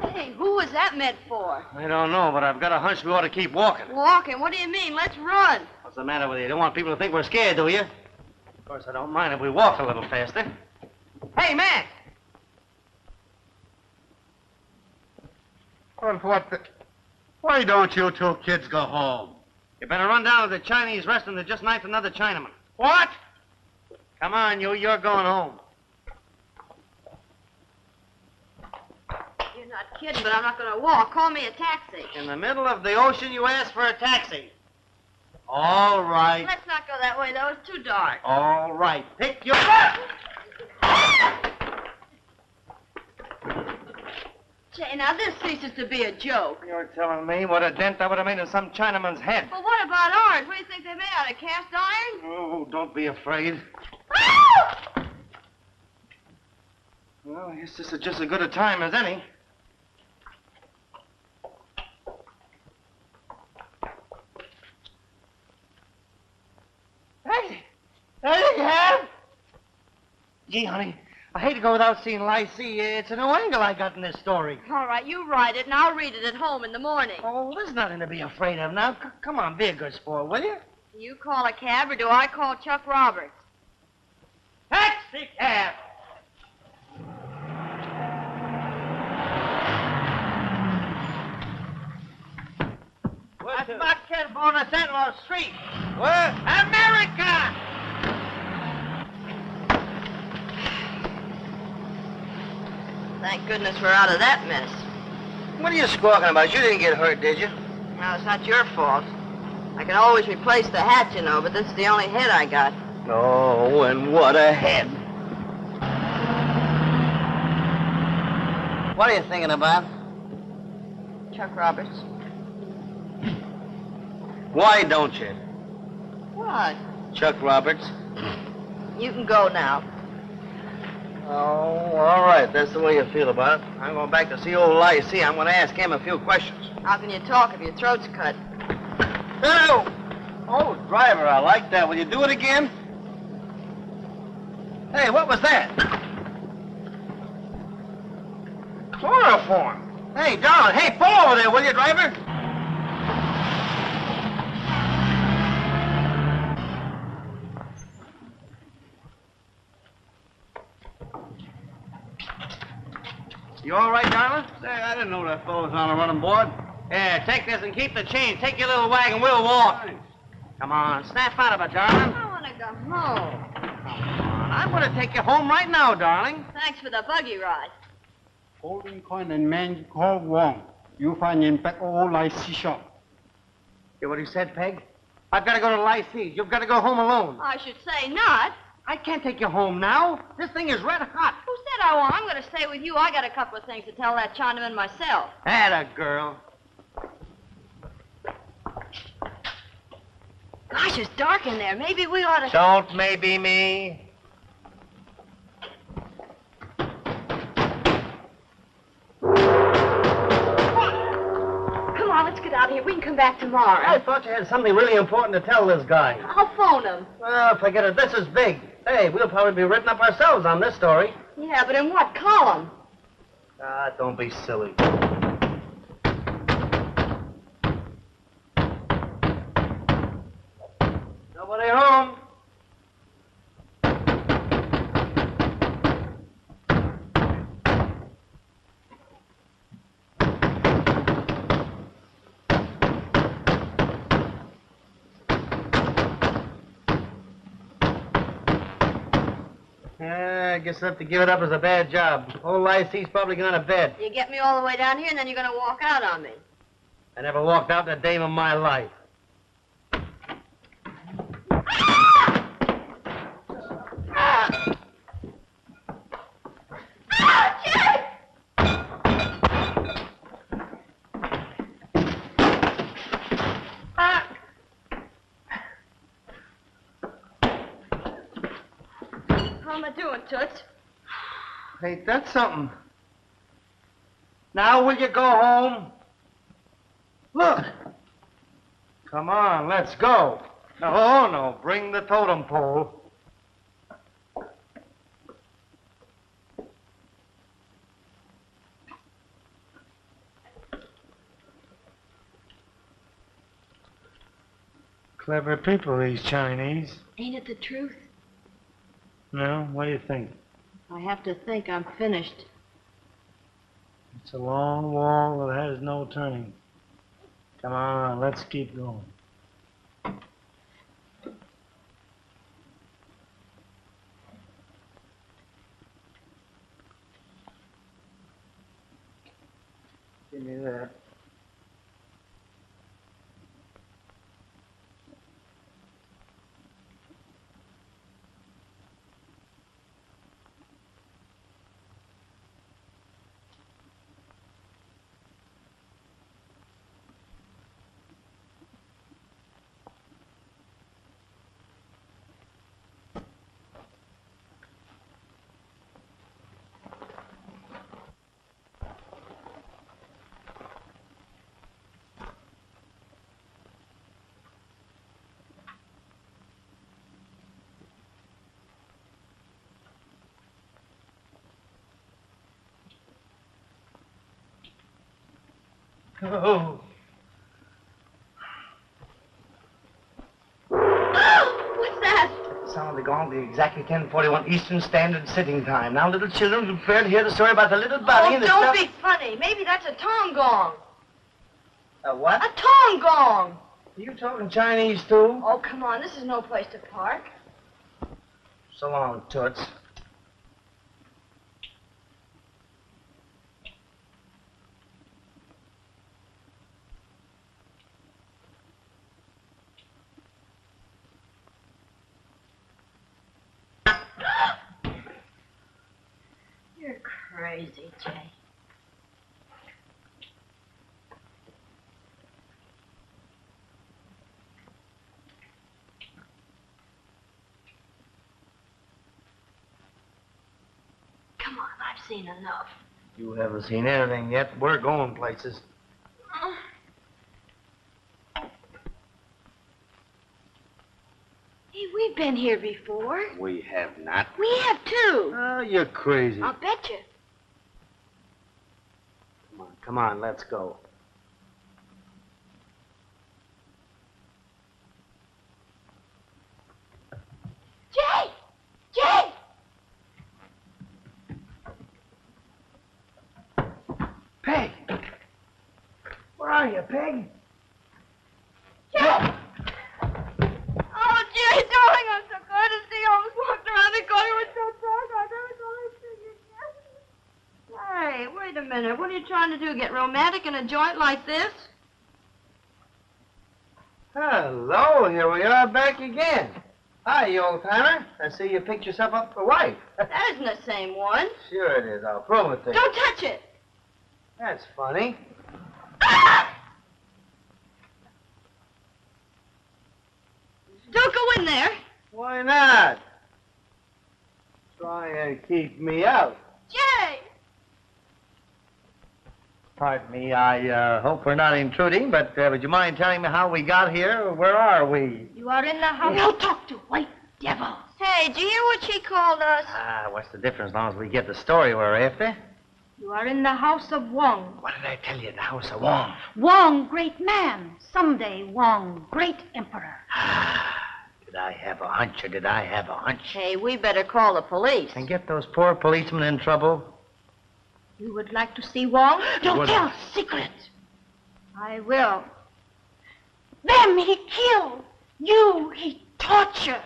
Hey, who was that meant for? I don't know, but I've got a hunch we ought to keep walking. Walking? What do you mean? Let's run. What's the matter with you? You don't want people to think we're scared, do you? Of course, I don't mind if we walk a little faster. Hey, man! Well, what the... Why don't you two kids go home? You better run down to the Chinese restaurant that just knifed another Chinaman. What? Come on, you're going home. You're not kidding, but I'm not going to walk. Call me a taxi. In the middle of the ocean, you ask for a taxi. All right. Let's not go that way, though. It's too dark. All right. Pick your... Say, now this ceases to be a joke. You're telling me what a dent I would have made in some Chinaman's head. Well, what about ours? What do you think they're made out of, cast iron? Oh, don't be afraid. Well, I guess this is just as good a time as any. Hey! There you have! Gee, honey, I hate to go without seeing Lycee. It's a new angle I got in this story. All right, you write it, and I'll read it at home in the morning. Oh, there's nothing to be afraid of now. Come on, be a good sport, will you? You call a cab, or do I call Chuck Roberts? Taxi cab! That's Marquez Bonacero Street. Where? America! Thank goodness we're out of that mess. What are you squawking about? You didn't get hurt, did you? No, it's not your fault. I can always replace the hat, you know, but this is the only head I got. Oh, and what a head. What are you thinking about? Chuck Roberts. Why don't you? What? Chuck Roberts. You can go now. Oh, all right. That's the way you feel about it. I'm going back to see old Lycee. I'm going to ask him a few questions. How can you talk if your throat's cut? No! Oh, driver, I like that. Will you do it again? Hey, what was that? Chloroform. Hey, darling, hey, pull over there, will you, driver? You all right, darling? Say, I didn't know that fellow was on a running board. Yeah, take this and keep the change. Take your little wagon, we'll walk. Thanks. Come on, snap out of it, darling. I want to go home. I'm going to take you home right now, darling. Thanks for the buggy ride. Holding coin and man called Wong. You find in back old Lycee shop. Hear what he said, Peg? I've got to go to Lycee. You've got to go home alone. I should say not. I can't take you home now. This thing is red hot. Who said I won't? I'm going to stay with you. I got a couple of things to tell that Chinaman myself. Atta girl. Gosh, it's dark in there. Maybe we ought to... Don't maybe me. Come on, let's get out of here. We can come back tomorrow. I thought you had something really important to tell this guy. I'll phone him. Well, forget it. This is big. Hey, we'll probably be written up ourselves on this story. Yeah, but in what column? Ah, don't be silly. Nobody home. I guess I have to give it up as a bad job. Old Lycee's probably gone to bed. You get me all the way down here, and then you're going to walk out on me. I never walked out in a day of my life. How am I doing, Toots? Ain't that something? Now will you go home? Look. Come on, let's go. No, bring the totem pole. Clever people, these Chinese. Ain't it the truth? No? What do you think? I have to think I'm finished. It's a long wall that has no turning. Come on, let's keep going. Give me that. Oh. What's that? Sound of the gong, the exactly 10:41 Eastern Standard Sitting Time. Now, little children, prepare to hear the story about the little bunny and the don't stuff... be funny. Maybe that's a tong gong. A what? A tong gong. Are you talking Chinese, too? Oh, come on. This is no place to park. So long, Toots. You're crazy, Jay. Come on, I've seen enough. You haven't seen anything yet. We're going places. been here before. We have not. We have, too. Oh, you're crazy. I'll bet you. Come on, let's go. Jay! Jay! Peg! Where are you, Peg? Jay! Oh, Jay, darling, I'm so glad to see you. I was walking around the corner with so dark. I never thought I'd see you again. Hey, wait a minute. What are you trying to do? Get romantic in a joint like this? Hello, here we are back again. Hi, you old timer. I see you picked yourself up for wife. That isn't the same one. Sure it is. I'll prove it to you. Don't touch it. That's funny. Don't go in there. Why not? Try and keep me out. Jay! Pardon me, I hope we're not intruding, but would you mind telling me how we got here? Where are we? You are in the house. Don't talk to white devils. Hey, did you hear what she called us? What's the difference as long as we get the story we're after? You are in the house of Wong. What did I tell you? The house of Wong. Wong, great man. Someday, Wong, great emperor. Did I have a hunch or did I have a hunch? Hey, we better call the police. And get those poor policemen in trouble? You would like to see Wong? Don't Would tell I? secret. I will. Them he killed. You he tortured.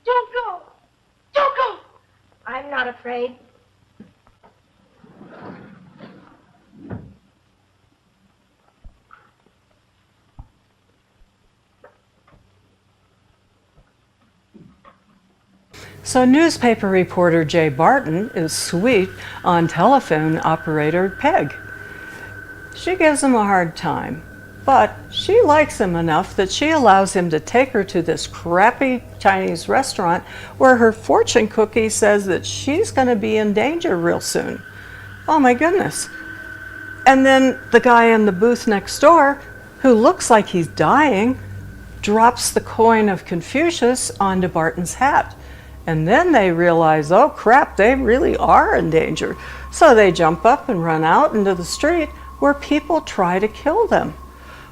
Don't go. Don't go. I'm not afraid. So newspaper reporter Jay Barton is sweet on telephone operator Peg. She gives him a hard time, but she likes him enough that she allows him to take her to this crappy Chinese restaurant where her fortune cookie says that she's going to be in danger real soon. Oh my goodness. And then the guy in the booth next door, who looks like he's dying, drops the coin of Confucius onto Barton's hat. And then they realize, oh crap, they really are in danger. So they jump up and run out into the street where people try to kill them.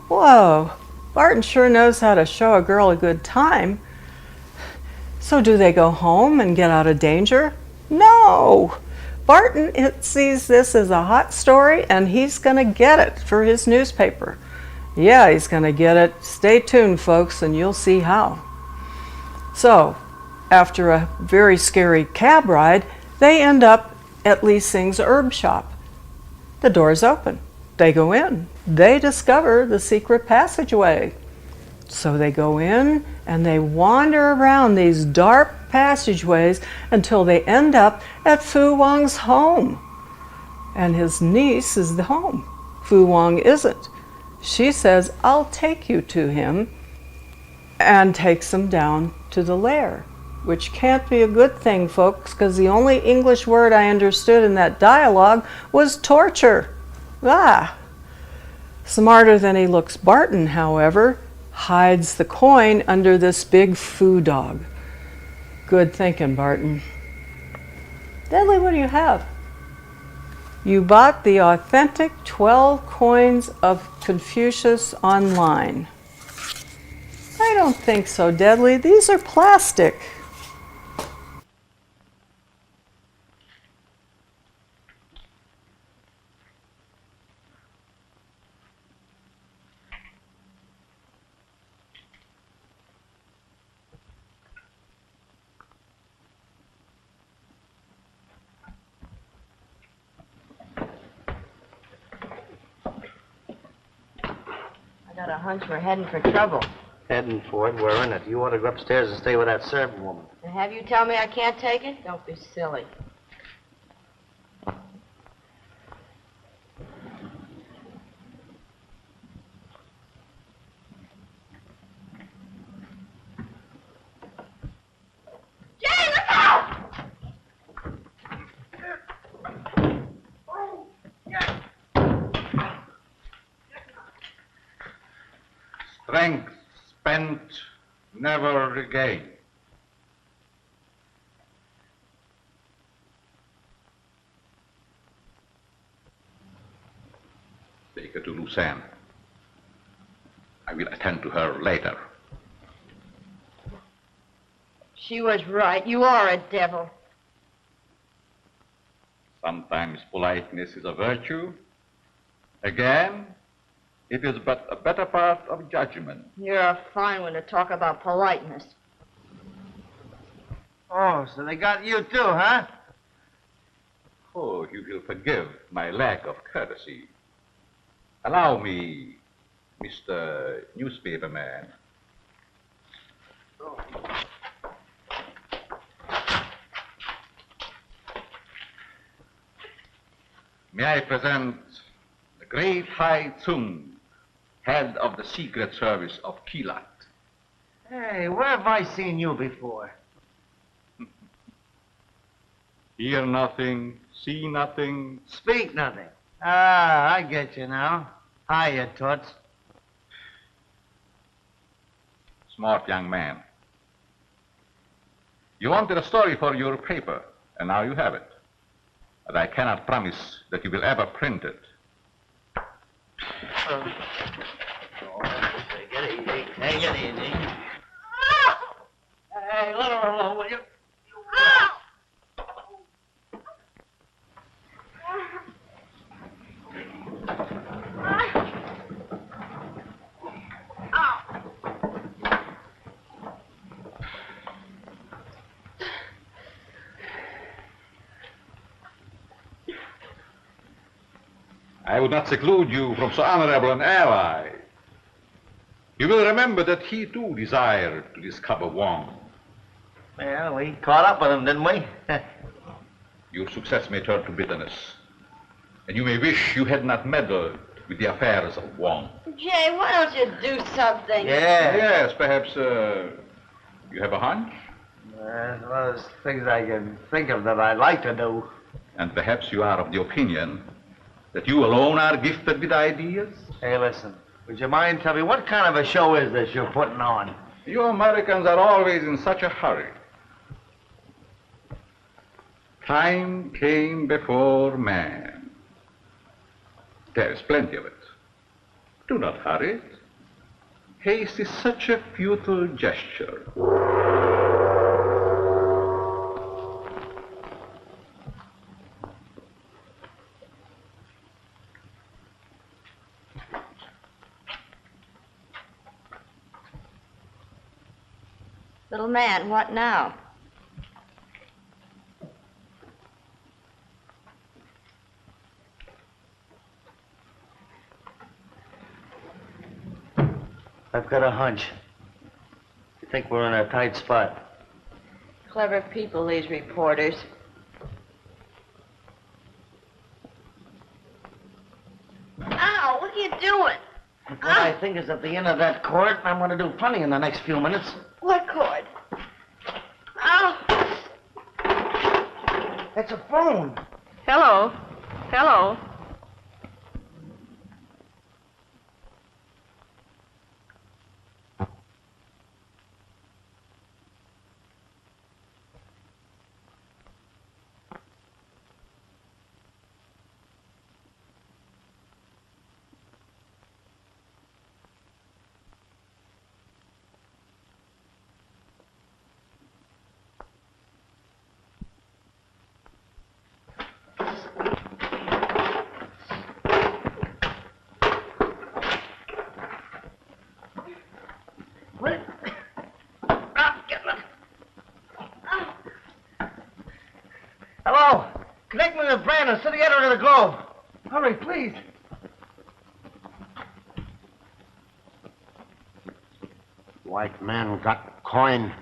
Whoa, Barton sure knows how to show a girl a good time. So do they go home and get out of danger? No. Barton sees this as a hot story and he's gonna get it for his newspaper. Yeah, he's gonna get it. Stay tuned, folks, and you'll see how. So, after a very scary cab ride, they end up at Lee Sing's herb shop. The door's open. They go in. They discover the secret passageway. So they go in and they wander around these dark passageways until they end up at Fu Wong's home. And his niece is the home. Fu Wong isn't. She says, I'll take you to him, and takes him down to the lair. Which can't be a good thing, folks, because the only English word I understood in that dialogue was torture. Smarter than he looks, Barton, however, hides the coin under this big foo dog. Good thinking, Barton. Dudley, what do you have? You bought the authentic 12 coins of Confucius online. I don't think so, Dudley. These are plastic. I got a hunch we're heading for trouble. Heading for it, we're in it. You ought to go upstairs and stay with that servant woman. And have you tell me I can't take it? Don't be silly. Jay, look out! Strength spent, never regained. Take her to Lucerne. I will attend to her later. She was right. You are a devil. Sometimes politeness is a virtue. Again, it is but a better part of judgment. You're a fine one to talk about politeness. Oh, so they got you too, huh? Oh, you will forgive my lack of courtesy. Allow me, Mr. Newspaperman. May I present the great Hai Tsung, head of the Secret Service of Kilat. Hey, where have I seen you before? Hear nothing, see nothing. Speak nothing. Ah, I get you now. Hiya, Toots. Smart young man. You wanted a story for your paper, and now you have it. But I cannot promise that you will ever print it. Take it easy. Take it easy. Hey, let her alone, will you? I would not seclude you from so honorable an ally. You will remember that he too desired to discover Wong. Well, we caught up with him, didn't we? Your success may turn to bitterness, and you may wish you had not meddled with the affairs of Wong. Jay, why don't you do something? Yeah. Yes, perhaps you have a hunch? There's one of those things I can think of that I'd like to do. And perhaps you are of the opinion that you alone are gifted with ideas? Hey, listen, would you mind telling me what kind of a show is this you're putting on? You Americans are always in such a hurry. Time came before man. There is plenty of it. Do not hurry. Haste is such a futile gesture. Little man, what now? I've got a hunch. I think we're in a tight spot. Clever people, these reporters. Ow, what are you doing? What I think is at the end of that cord, I'm going to do plenty in the next few minutes. What cord? Ow! It's a phone. Hello. Hello. Hello. Connect me with Brandon, city editor of the Globe. Hurry, please. White man got coin.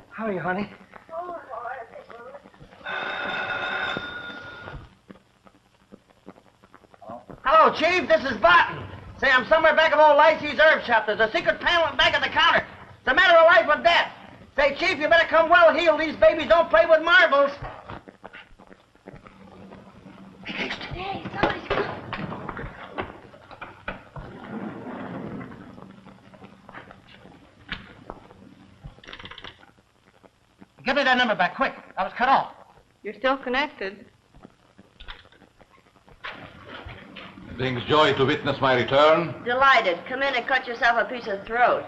Hurry, honey. Hello, Chief. This is Barton. Say, I'm somewhere back of old Lacey's herb shop. There's a secret panel back of the counter. It's a matter of life or death. Say, Chief, you better come well heeled. These babies don't play with marbles. Hey, somebody's coming. Give me that number back, quick. I was cut off. You're still connected. It brings joy to witness my return. Delighted. Come in and cut yourself a piece of throat.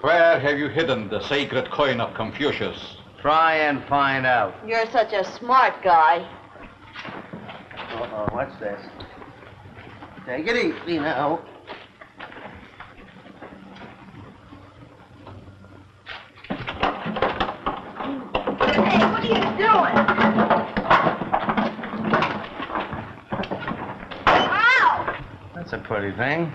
Where have you hidden the sacred coin of Confucius? Try and find out. You're such a smart guy. Uh-oh, what's this? Take it easy now. Hey, what are you doing? Ow! That's a pretty thing.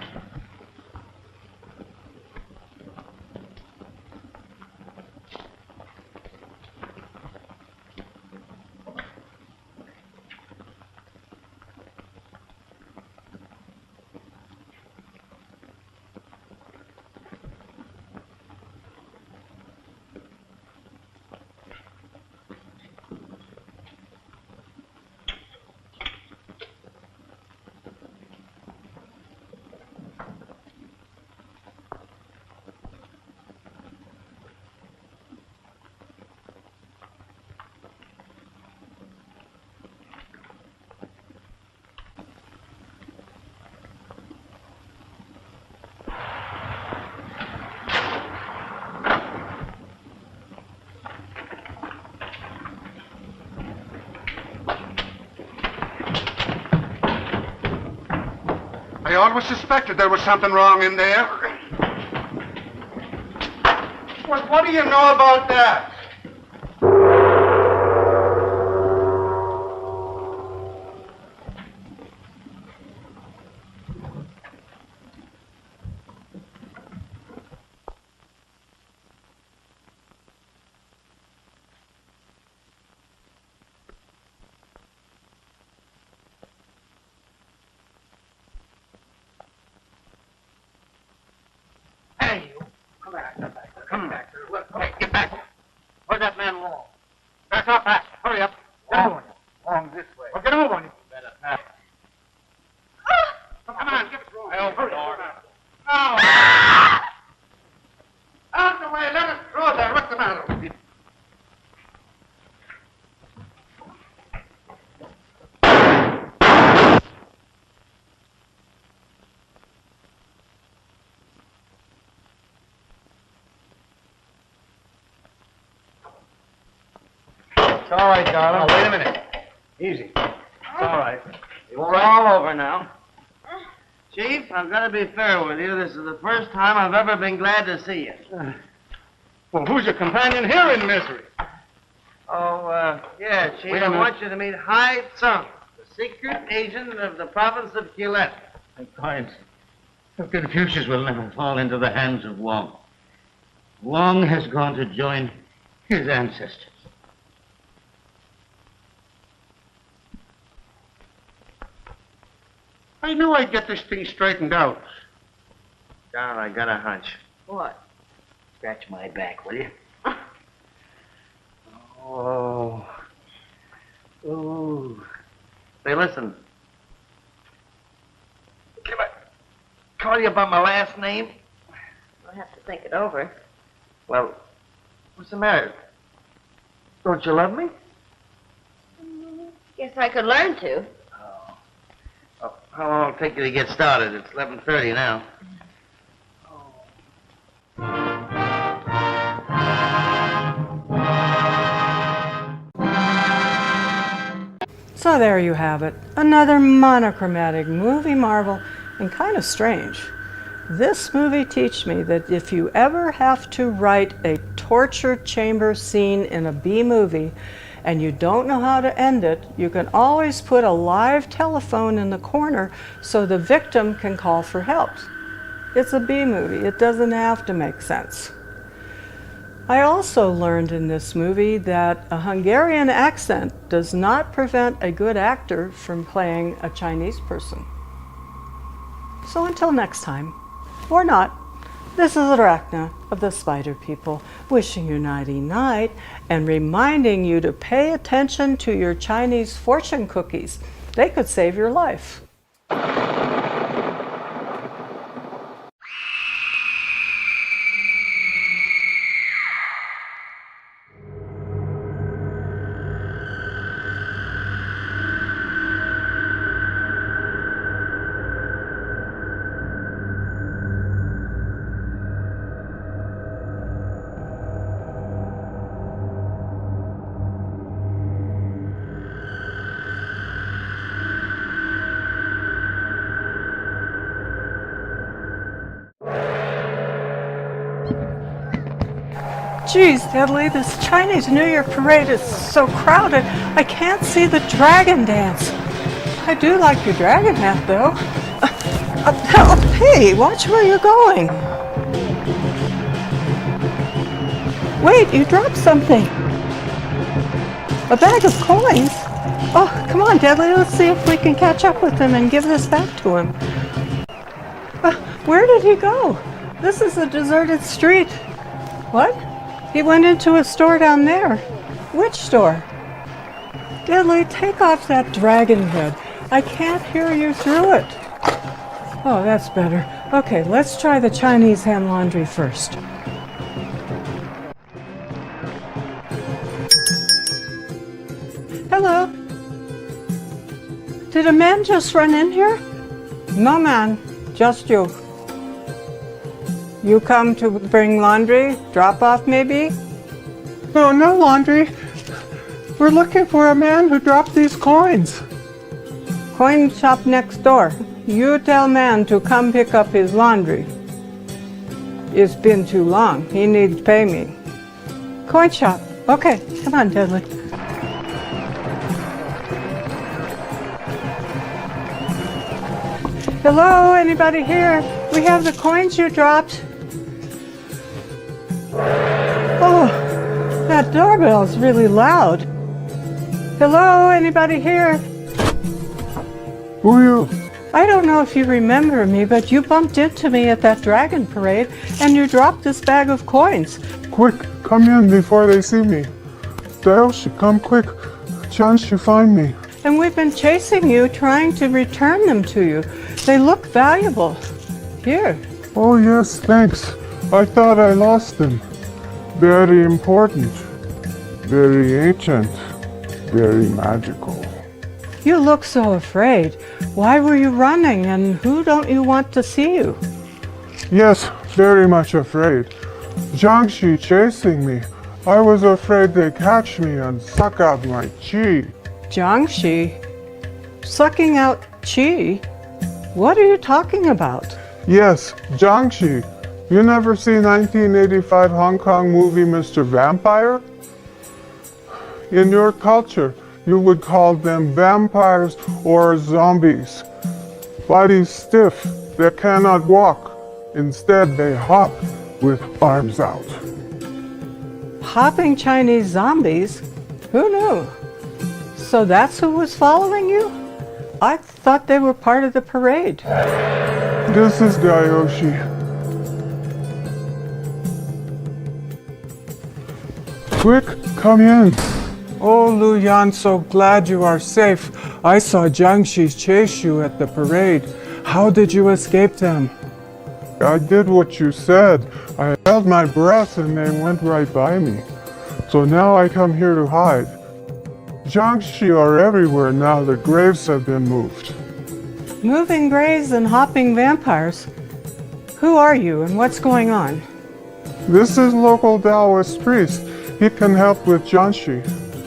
I always suspected there was something wrong in there. Well, what do you know about that? Hey, you. Come back. Come back. Hey, get back. Where's that man Long? Back up, back. Hurry up. Long this way. Well, get over on you. Better pass. Come on, get it. Hurry. Now. Out of the way. Let us through there. What's the matter with you? It's all right, darling. Oh, wait a minute. Easy. It's all right. It's all over now. Chief, I'm going to be fair with you. This is the first time I've ever been glad to see you. Well, who's your companion here in misery? Oh, yeah, Chief, Wait a I minute. want you to meet Hai Tsung, the secret agent of the province of Quillette. Quiet. Confucius will never fall into the hands of Wong. Wong has gone to join his ancestors. I knew I'd get this thing straightened out. John, I got a hunch. What? Scratch my back, will you? Oh. Ooh. Say, listen. Can I call you about my last name? I'll have to think it over. Well, what's the matter? Don't you love me? Guess I could learn to. Oh, how long will it take you to get started? It's 11:30 now. So there you have it, another monochromatic movie marvel, and kind of strange. This movie teaches me that if you ever have to write a torture chamber scene in a B movie and you don't know how to end it, you can always put a live telephone in the corner so the victim can call for help. It's a B movie, it doesn't have to make sense. I also learned in this movie that a Hungarian accent does not prevent a good actor from playing a Chinese person. So until next time, or not, this is Arachna of the Spider People, wishing you nighty-night and reminding you to pay attention to your Chinese fortune cookies. They could save your life. Geez, Deadly, this Chinese New Year parade is so crowded, I can't see the dragon dance. I do like your dragon hat, though. Hey, watch where you're going. Wait, you dropped something. A bag of coins? Oh, come on, Deadly, let's see if we can catch up with him and give this back to him. Where did he go? This is a deserted street. What? He went into a store down there. Which store? Deadly, take off that dragon head. I can't hear you through it. Oh, that's better. Okay, let's try the Chinese hand laundry first. Hello. Did a man just run in here? No, man. Just you. You come to bring laundry? Drop off, maybe? No, no laundry. We're looking for a man who dropped these coins. Coin shop next door. You tell man to come pick up his laundry. It's been too long. He needs to pay me. Coin shop. Okay, come on, Deadly. Hello, anybody here? We have the coins you dropped. Oh, that doorbell's really loud. Hello, anybody here? Who are you? I don't know if you remember me, but you bumped into me at that dragon parade and you dropped this bag of coins. Quick, come in before they see me. Daoshi, come quick. Chance you find me. And we've been chasing you, trying to return them to you. They look valuable. Here. Oh yes, thanks. I thought I lost them. Very important. Very ancient. Very magical. You look so afraid. Why were you running, and who don't you want to see you? Yes, very much afraid. Jiangxi chasing me. I was afraid they'd catch me and suck out my chi. Jiangxi? Sucking out chi? What are you talking about? Yes, Jiangxi. You never see 1985 Hong Kong movie Mr. Vampire? In your culture, you would call them vampires or zombies. Bodies stiff, they cannot walk. Instead, they hop with arms out. Hopping Chinese zombies? Who knew? So that's who was following you? I thought they were part of the parade. This is Dayoshi. Quick, come in. Oh, Lu Yan, so glad you are safe. I saw Jiangxi chase you at the parade. How did you escape them? I did what you said. I held my breath and they went right by me. So now I come here to hide. Jiangxi are everywhere now that graves have been moved. Moving graves and hopping vampires? Who are you and what's going on? This is local Taoist priest. He can help with Jiangxi.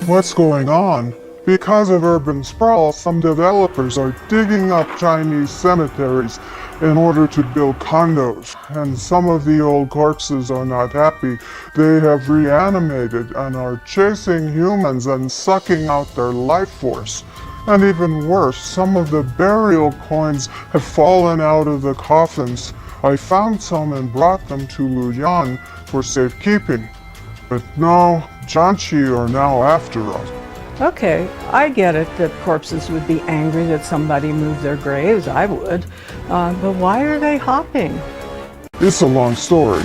What's going on? Because of urban sprawl, some developers are digging up Chinese cemeteries in order to build condos, and some of the old corpses are not happy. They have reanimated and are chasing humans and sucking out their life force. And even worse, some of the burial coins have fallen out of the coffins. I found some and brought them to Luyan for safekeeping. But no, Jiangxi are now after us. Okay, I get it that corpses would be angry that somebody moved their graves. I would. But why are they hopping? It's a long story.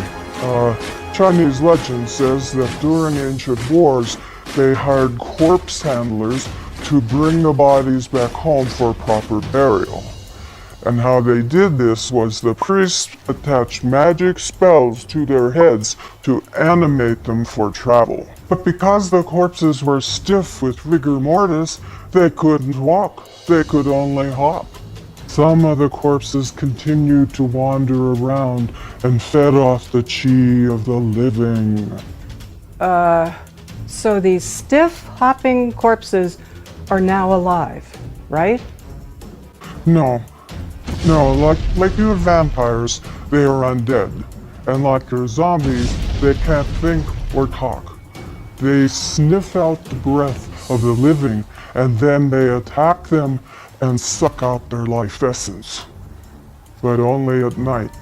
Chinese legend says that during ancient wars, they hired corpse handlers to bring the bodies back home for proper burial. And how they did this was the priests attached magic spells to their heads to animate them for travel. But because the corpses were stiff with rigor mortis, they couldn't walk. They could only hop. Some of the corpses continued to wander around and fed off the chi of the living. So these stiff hopping corpses are now alive, right? No, like your vampires, they are undead. And like your zombies, they can't think or talk. They sniff out the breath of the living, and then they attack them and suck out their life essence. But only at night.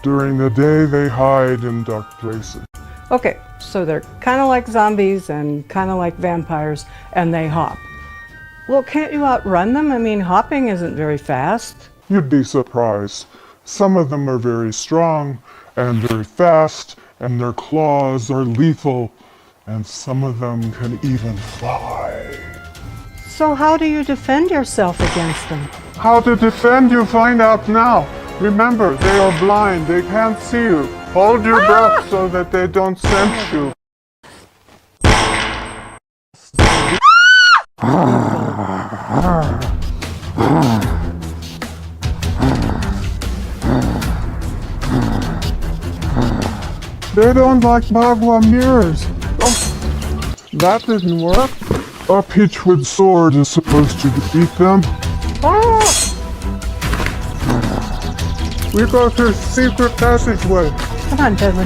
During the day, they hide in dark places. Okay, so they're kind of like zombies and kind of like vampires, and they hop. Well, can't you outrun them? I mean, hopping isn't very fast. You'd be surprised. Some of them are very strong and very fast, and their claws are lethal, and some of them can even fly. So how do you defend yourself against them? How to defend you find out now. Remember, they are blind. They can't see you. Hold your breath so that they don't sense you. They don't like magua mirrors. Oh, that didn't work. A pitchwood sword is supposed to defeat them. We go through secret passageway. Come on, Dudley.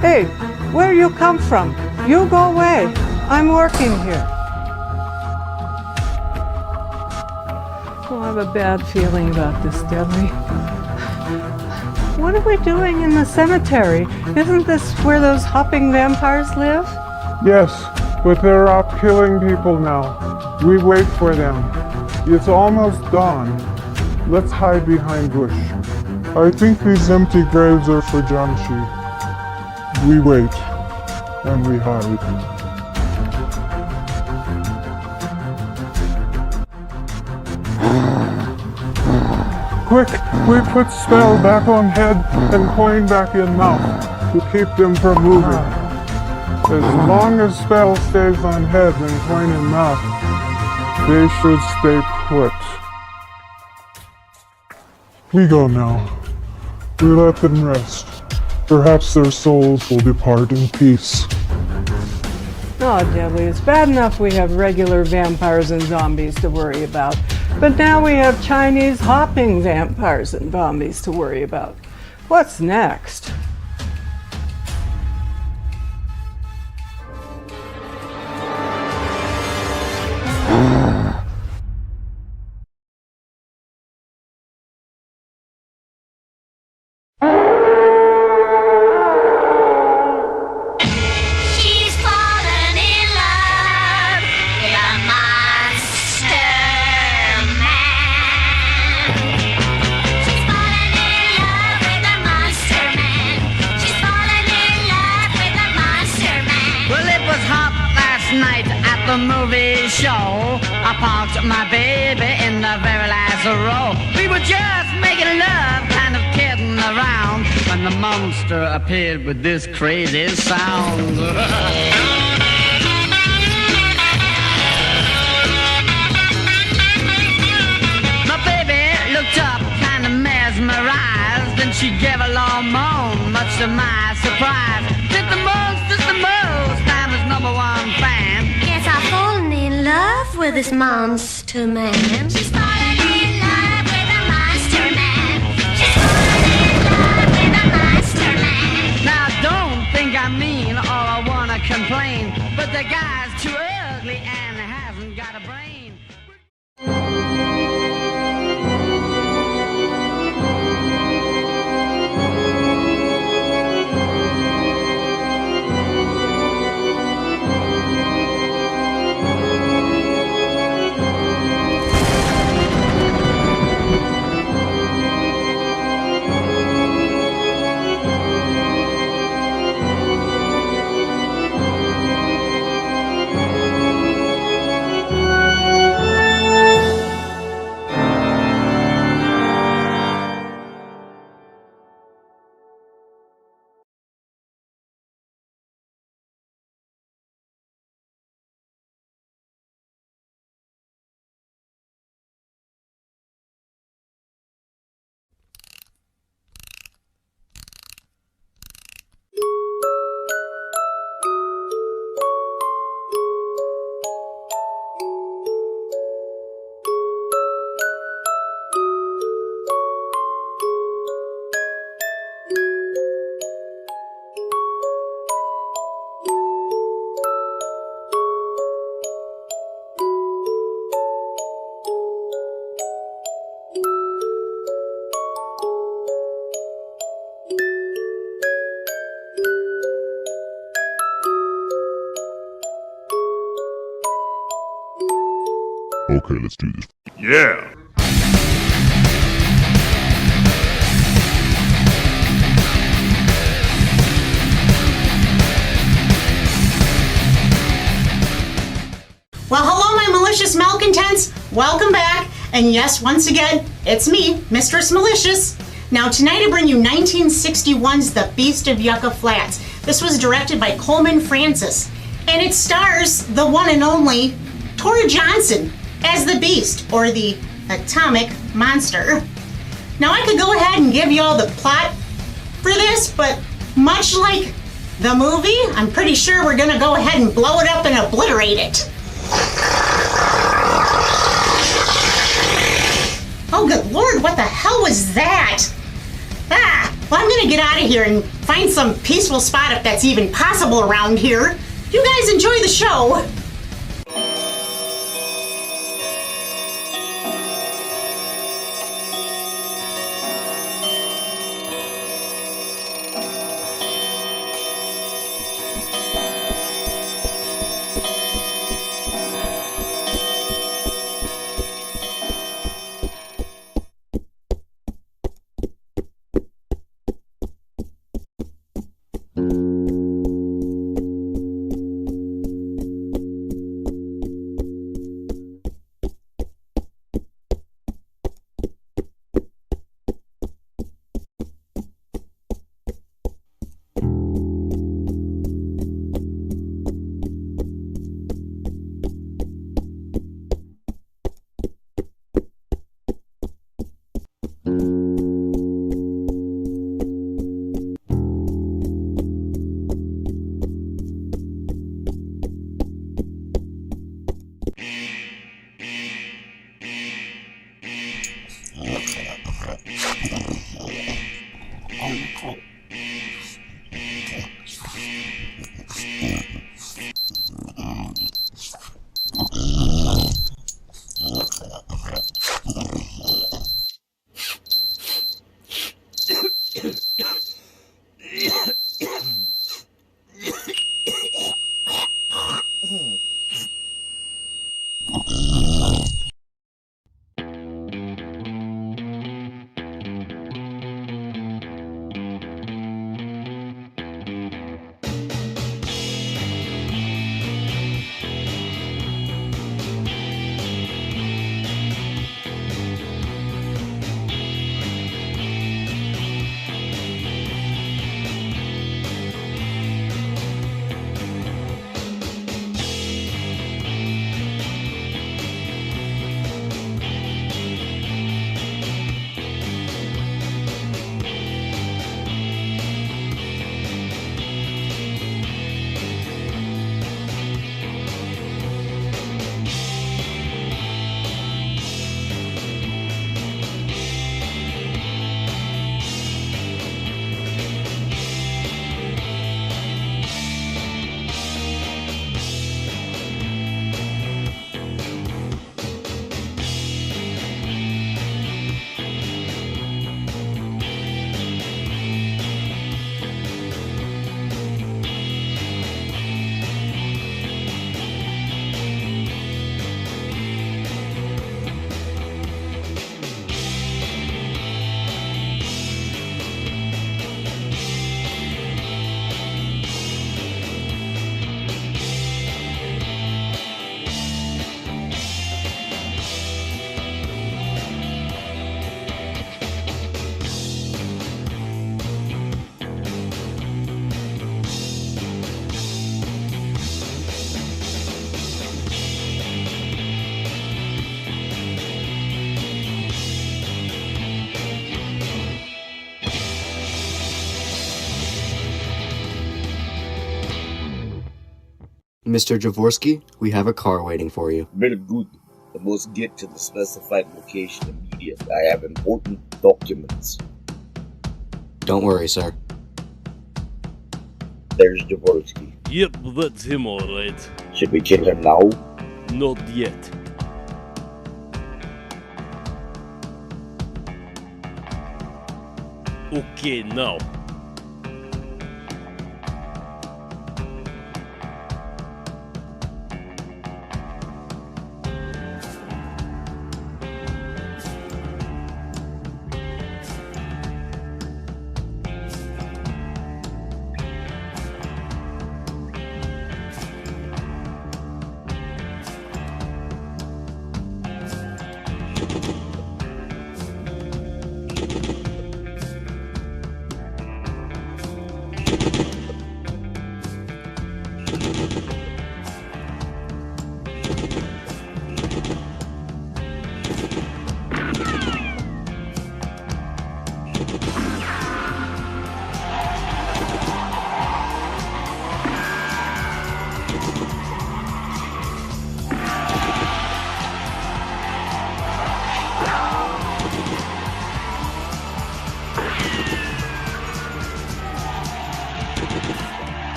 Hey, where you come from? You go away. I'm working here. Oh, I have a bad feeling about this, Dudley. What are we doing in the cemetery? Isn't this where those hopping vampires live? Yes, but they're out killing people now. We wait for them. It's almost dawn. Let's hide behind bush. I think these empty graves are for Jamshi. We wait, and we hide. Quick, we put spell back on head and coin back in mouth to keep them from moving. As long as spell stays on head and coin in mouth, they should stay put. We go now. We let them rest. Perhaps their souls will depart in peace. Oh, Dudley, it's bad enough we have regular vampires and zombies to worry about. But now we have Chinese hopping vampires and zombies to worry about. What's next? She's fallen in love with a monster man. She's fallen in love with a monster man. She's fallen in love with a monster man. Well, it was hot last night at the movie show. I parked my baby in the very last row. We were just making love, kind of kidding around, when the monster appeared with this crazy sound. My baby looked up, kind of mesmerized, and she gave a long moan, much to my surprise. Sister Mo's time was #1 fan. Yes, I've fallen in love with this monster man. She's fallen in love with a monster man. She's fallen in love with a monster man. Now don't think I mean or I wanna complain, but the guy's too ugly and hasn't got a brain. Okay, let's do this. Yeah! Well, hello, my malicious malcontents. Welcome back. And yes, once again, it's me, Mistress Malicious. Now, tonight I bring you 1961's The Beast of Yucca Flats. This was directed by Coleman Francis, and it stars the one and only Tori Johnson as the Beast, or the Atomic Monster. Now, I could go ahead and give you all the plot for this, but much like the movie, I'm pretty sure we're gonna go ahead and blow it up and obliterate it. Oh, good Lord, what the hell was that? Well, I'm gonna get out of here and find some peaceful spot if that's even possible around here. You guys enjoy the show. Mr. Javorsky, we have a car waiting for you. Very good. I must get to the specified location immediately. I have important documents. Don't worry, sir. There's Javorsky. Yep, that's him alright. Should we kill him now? Not yet. Okay, now.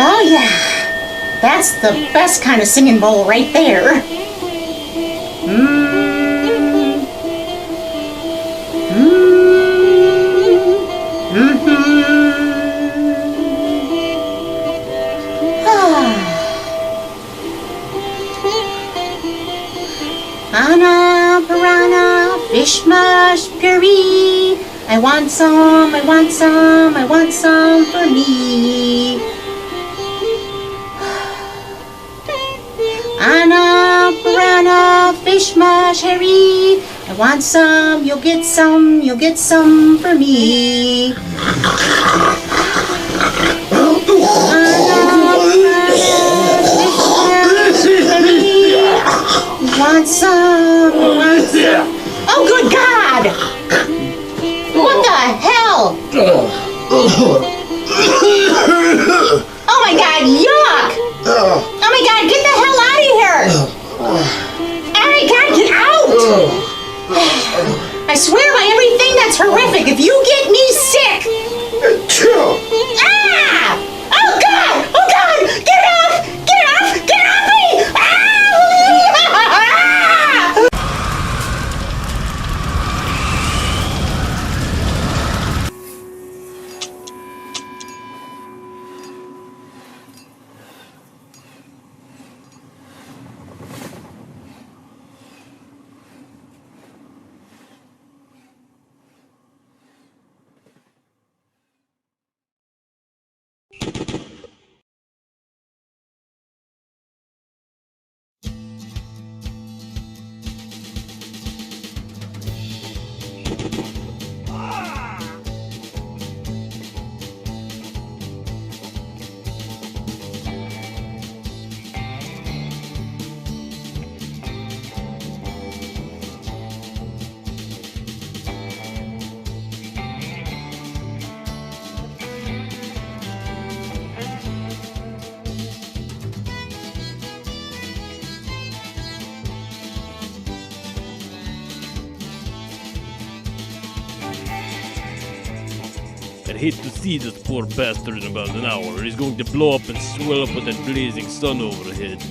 Oh yeah, that's the best kind of singing bowl right there. Piranha, piranha, fish mush, puree. I want some, I want some, I want some for me. Piranha, piranha, fish mush, Harry. I want some, you'll get some for me. Want some? Oh, good God! What the hell? Oh my God, yuck! Oh my God, get the hell out of here! Oh my God, get out! I swear by everything that's horrific, if you get me sick! Ah! Oh God! Oh God! Get off! Get off! Get off me! Ah! I'd hate to see this poor bastard in about an hour. He's going to blow up and swell up with that blazing sun overhead.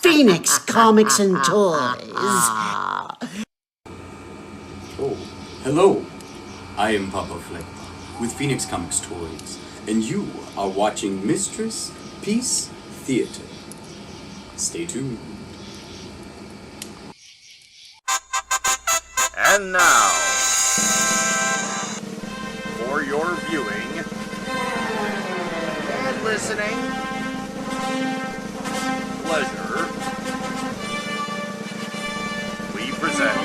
Phoenix Comics and Toys. Oh, hello. I am Papa Flip with Phoenix Comics Toys, and you are watching Mistress Peace Theater. Stay tuned. And now, for your viewing and listening pleasure, we present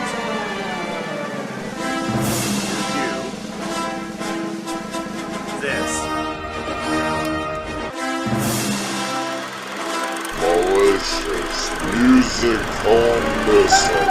to you this Malicious musical missile.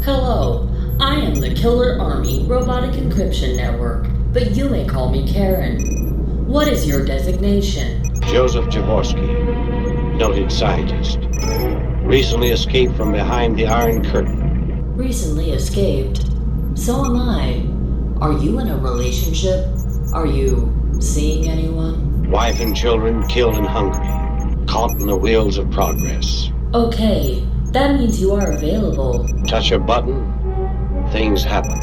Hello, I am the Killer Army Robotic Encryption Network, but you may call me Karen. What is your designation? Joseph Jaworski, noted scientist. Recently escaped from behind the Iron Curtain. Recently escaped? So am I. Are you in a relationship? Are you seeing anyone? Wife and children killed in Hungary. Caught in the wheels of progress. Okay, that means you are available. Touch a button, things happen.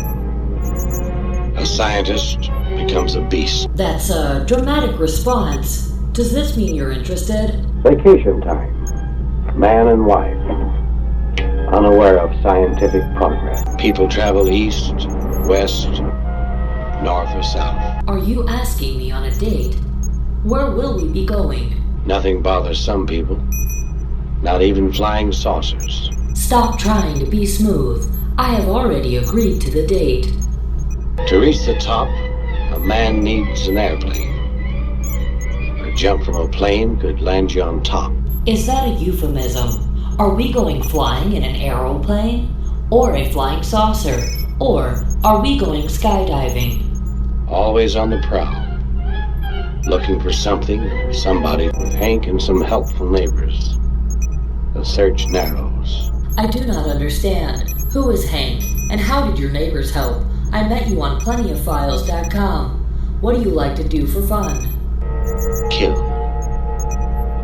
A scientist becomes a beast. That's a dramatic response. Does this mean you're interested? Vacation time. Man and wife. Unaware of scientific progress. People travel east, west, north or south. Are you asking me on a date? Where will we be going? Nothing bothers some people. Not even flying saucers. Stop trying to be smooth. I have already agreed to the date. To reach the top, a man needs an airplane. A jump from a plane could land you on top. Is that a euphemism? Are we going flying in an aeroplane? Or a flying saucer? Or are we going skydiving? Always on the prowl. Looking for something or somebody with Hank and some help from neighbors. The search narrows. I do not understand. Who is Hank? And how did your neighbors help? I met you on plentyoffiles.com. What do you like to do for fun? Kill.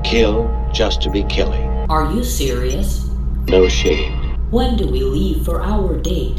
Kill just to be killing. Are you serious? No shade. When do we leave for our date?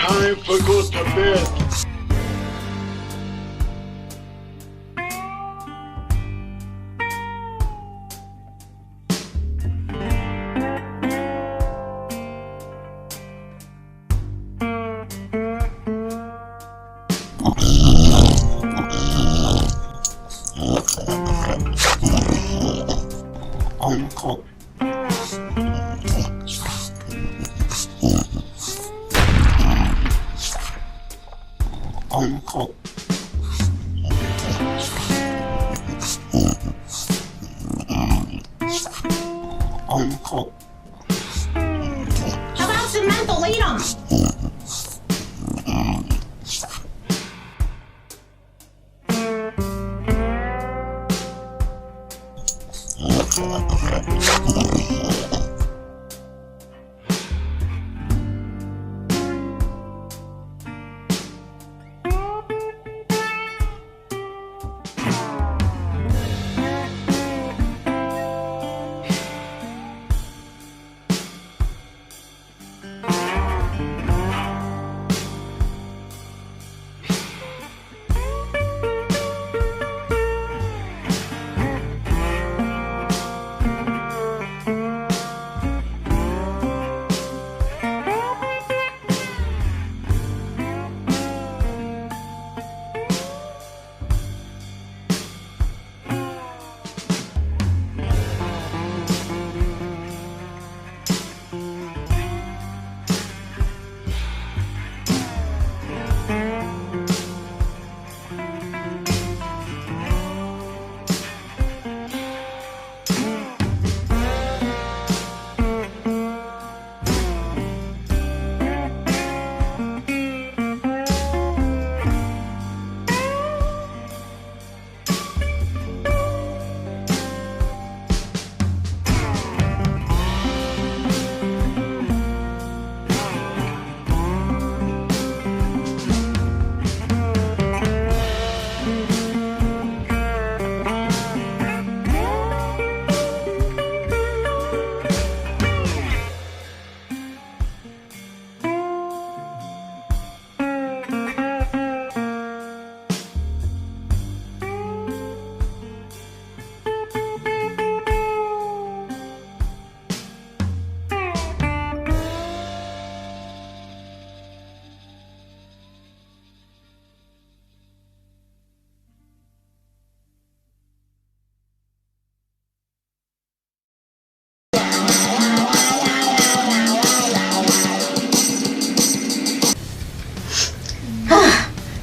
time for go to bed. How about some mentholatum?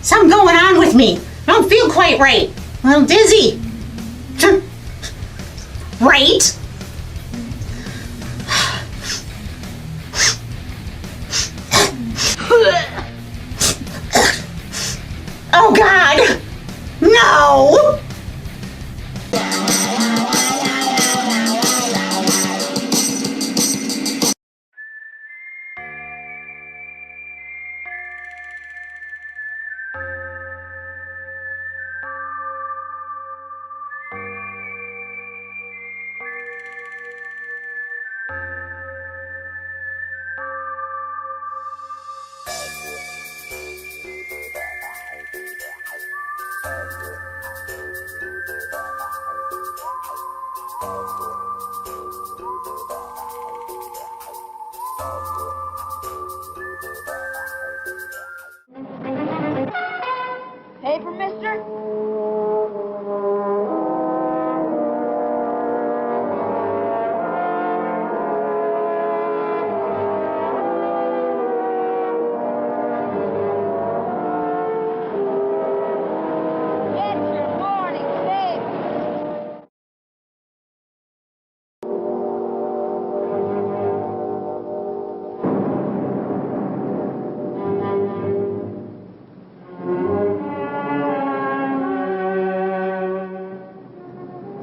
Something going on with me. I don't feel quite right. I'm dizzy. Right? Oh, God. No. Paper, mister? Get your morning paper.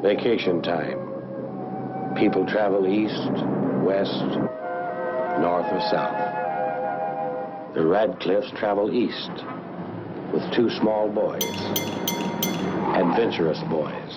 Vacation time. People travel east, west, north, or south. The Radcliffes travel east with two small boys, adventurous boys.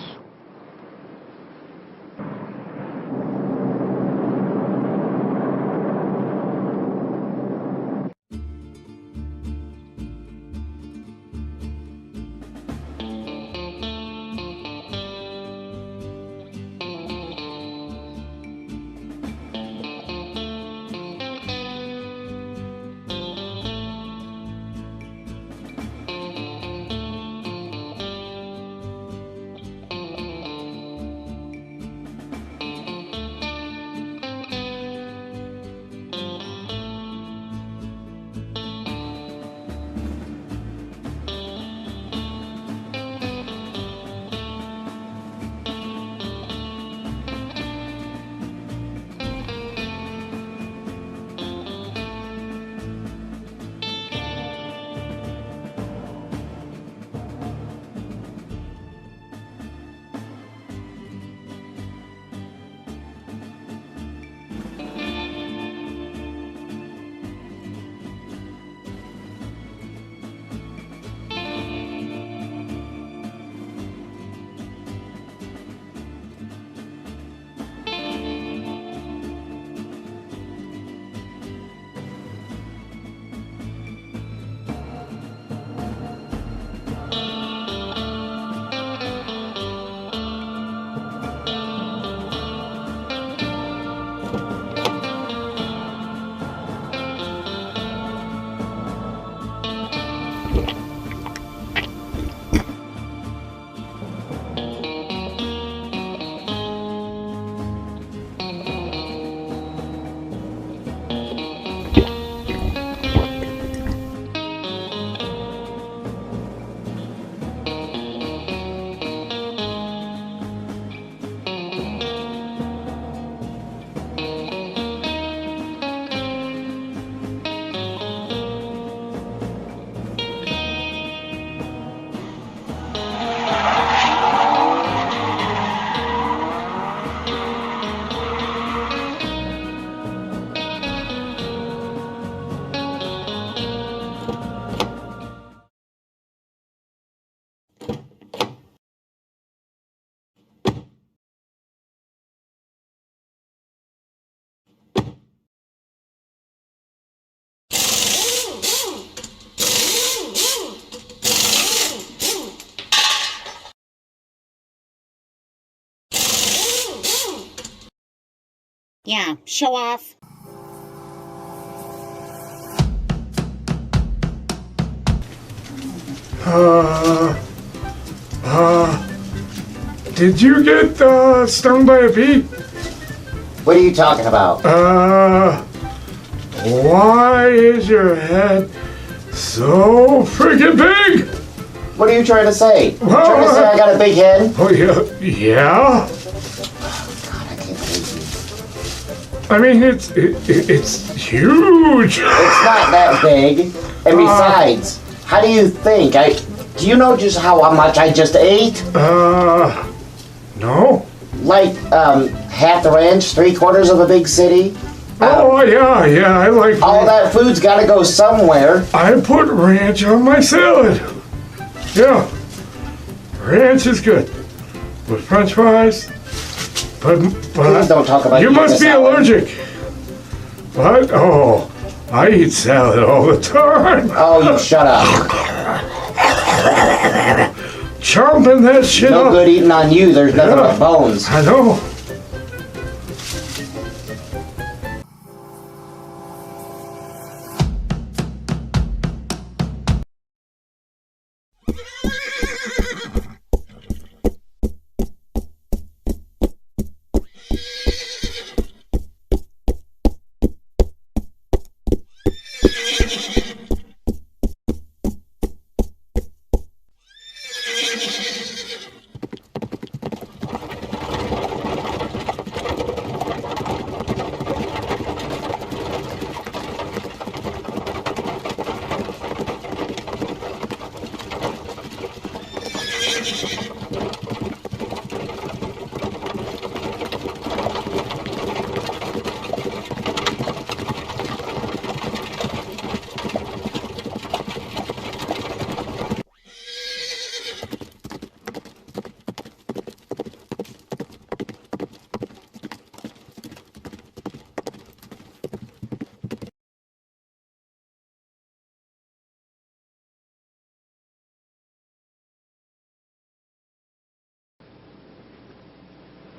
Yeah, show off. Did you get stung by a bee? What are you talking about? Why is your head so freaking big? What are you trying to say? Well, You trying to say I got a big head? Oh, yeah. Yeah? God, I can't believe I mean, it's huge. you. It's not that big. And besides, how do you think? Do you know just how much I just ate? No. Like, half the ranch, 3/4 of a big city? Yeah, I like all that food's gotta go somewhere. I put ranch on my salad. Yeah. Ranch is good. With french fries. But Please don't talk about you eating must a be salad. allergic. What? Oh, I eat salad all the time. Oh, you shut up. Chomping that shit No up. good eating on you. There's nothing but bones. I know.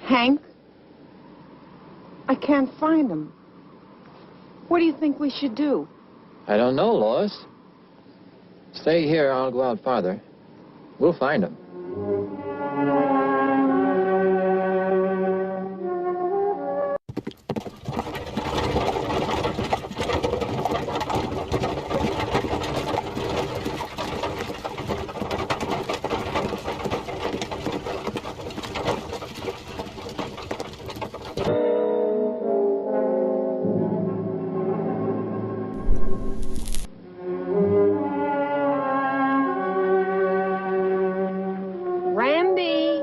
Hank? I can't find him. What do you think we should do? I don't know, Lois. Stay here, I'll go out farther. We'll find him. Randy!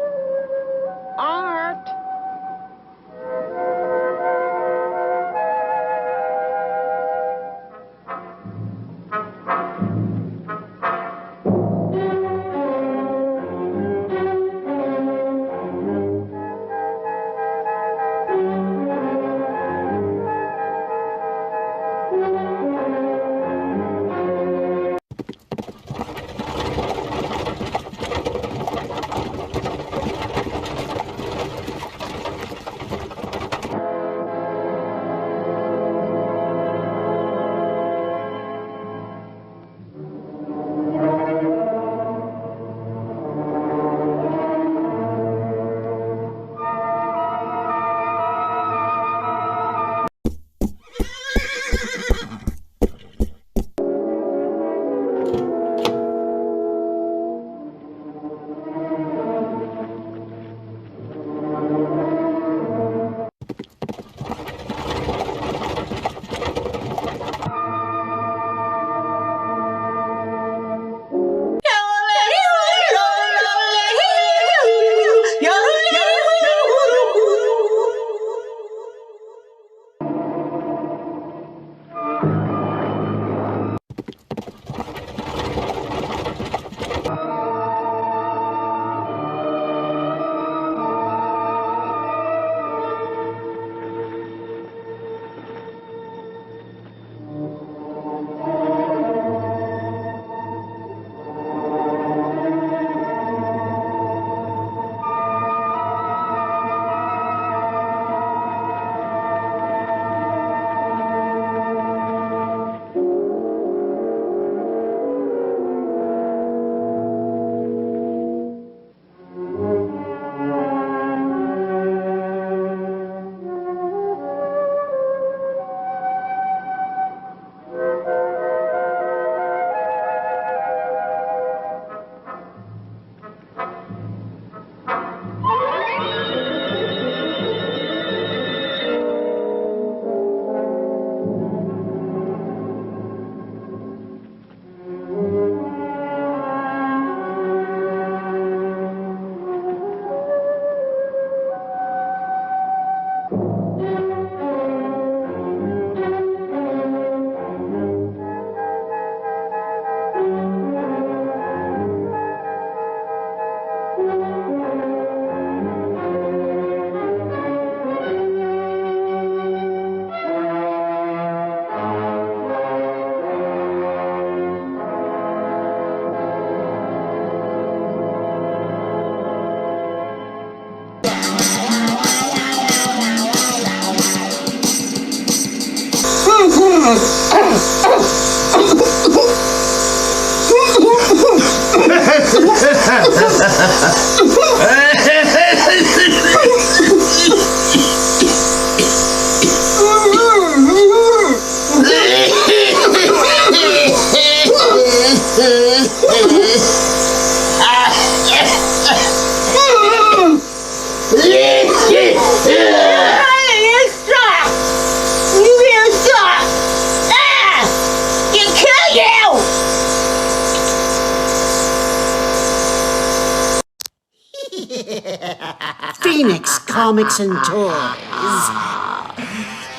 Phoenix Comics and Toys.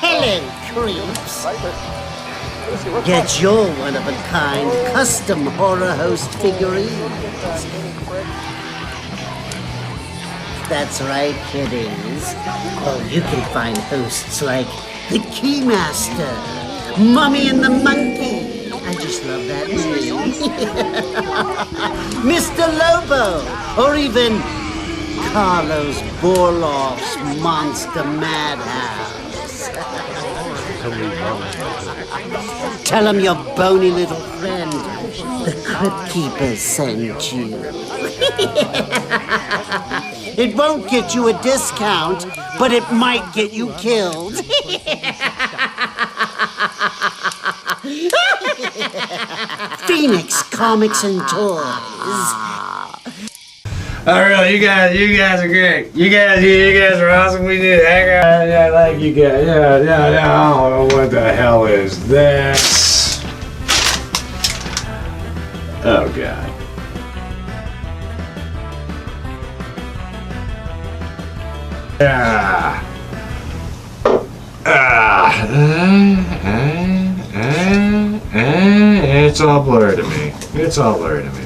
Hello, creeps. Get your one-of-a-kind custom horror host figurines. That's right, kiddies. Oh, you can find hosts like the Keymaster, Mummy and the Monkey. I just love that name. Mr. Lobo, or even Carlos Borloff's Monster Madhouse. Tell him your bony little friend, the Crypt Keeper, sent you. It won't get you a discount, but it might get you killed. Phoenix Comics and Toys. Oh, really? You guys are great. You guys are awesome. We do. I like you guys. Yeah. I don't know what the hell is this. Oh, God. It's all blurred to me. It's all blurred to me.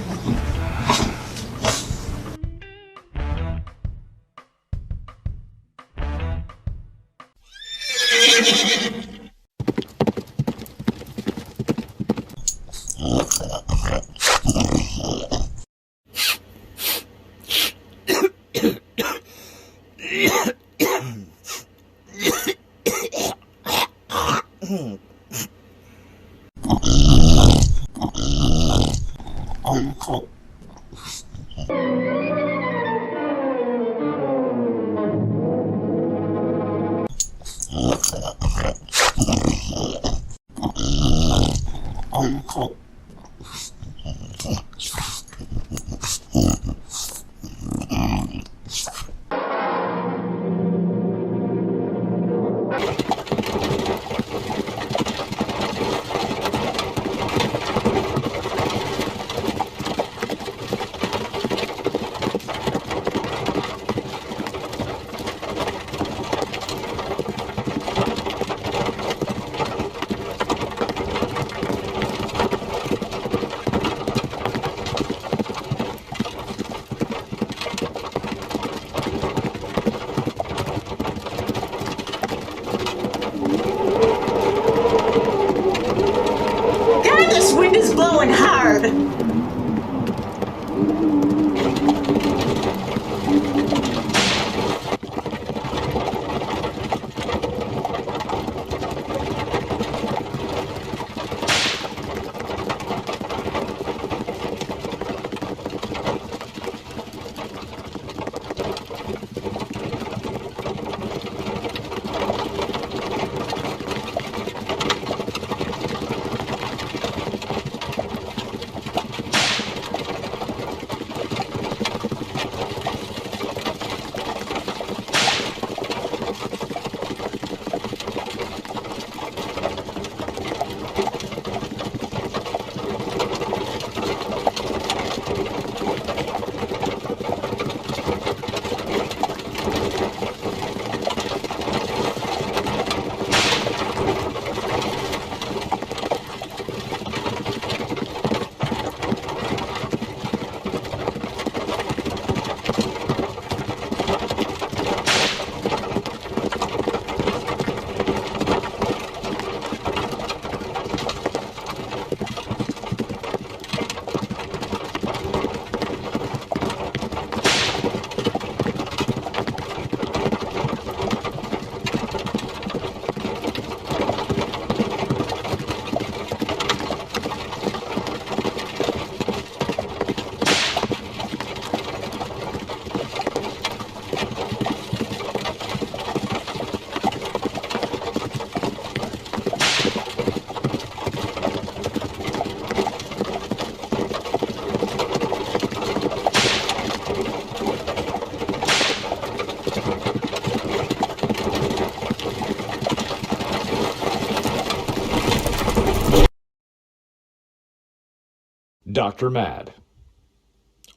Dr. Mad,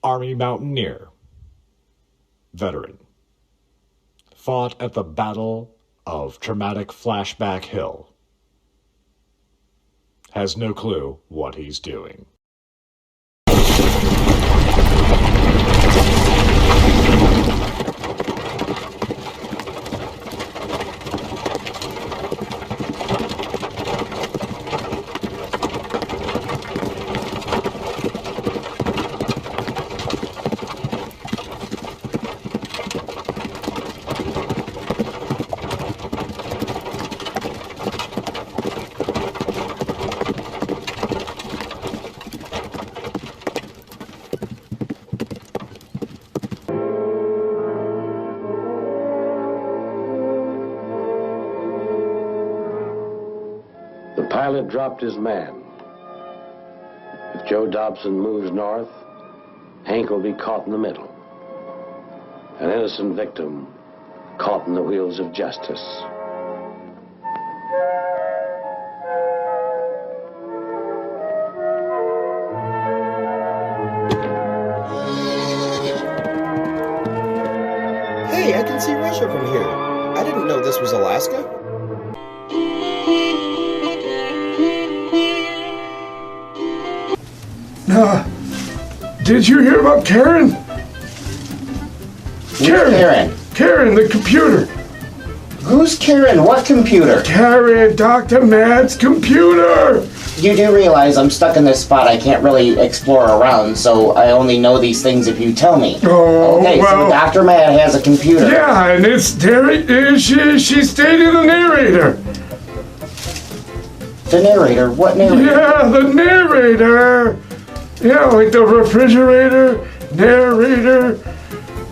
Army mountaineer, veteran, fought at the Battle of Traumatic Flashback Hill, has no clue what he's doing. The pilot dropped his man. If Joe Dobson moves north, Hank will be caught in the middle. An innocent victim caught in the wheels of justice. Hey, I can see Russia from here. I didn't know this was Alaska. Did you hear about Karen? Karen? Karen, the computer. Who's Karen? What computer? Karen, Dr. Mad's computer. You do realize I'm stuck in this spot. I can't really explore around, so I only know these things if you tell me. Oh, okay, well, so Dr. Mad has a computer. Yeah, and it's she stated the narrator. The narrator? What narrator? Yeah, the narrator. Yeah, like the refrigerator, narrator,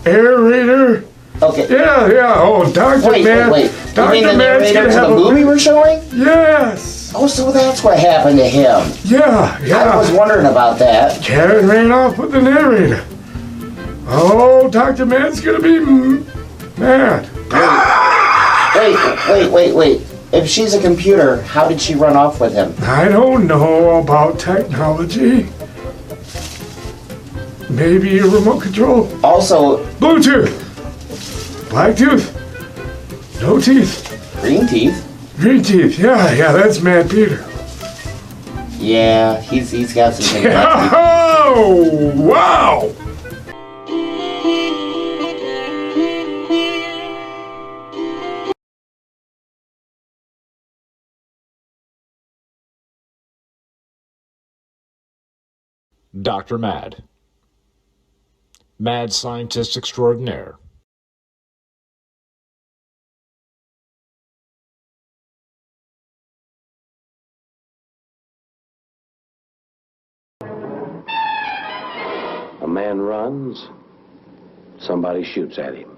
aerator. Okay. Yeah. Oh, Dr. Mad. Wait. Dr. You mean the Mad's narrator to the movie we're showing? Yes. Oh, so that's what happened to him. Yeah. I was wondering about that. Karen ran off with the narrator. Oh, Dr. Mad's gonna be mad. Wait. If she's a computer, how did she run off with him? I don't know about technology. Maybe a remote control. Also, Bluetooth. Black tooth. No teeth. Green teeth? Green teeth, yeah, that's Mad Peter. Yeah, he's got some things. Oh, wow! Dr. Mad, mad scientist extraordinaire. A man runs, somebody shoots at him.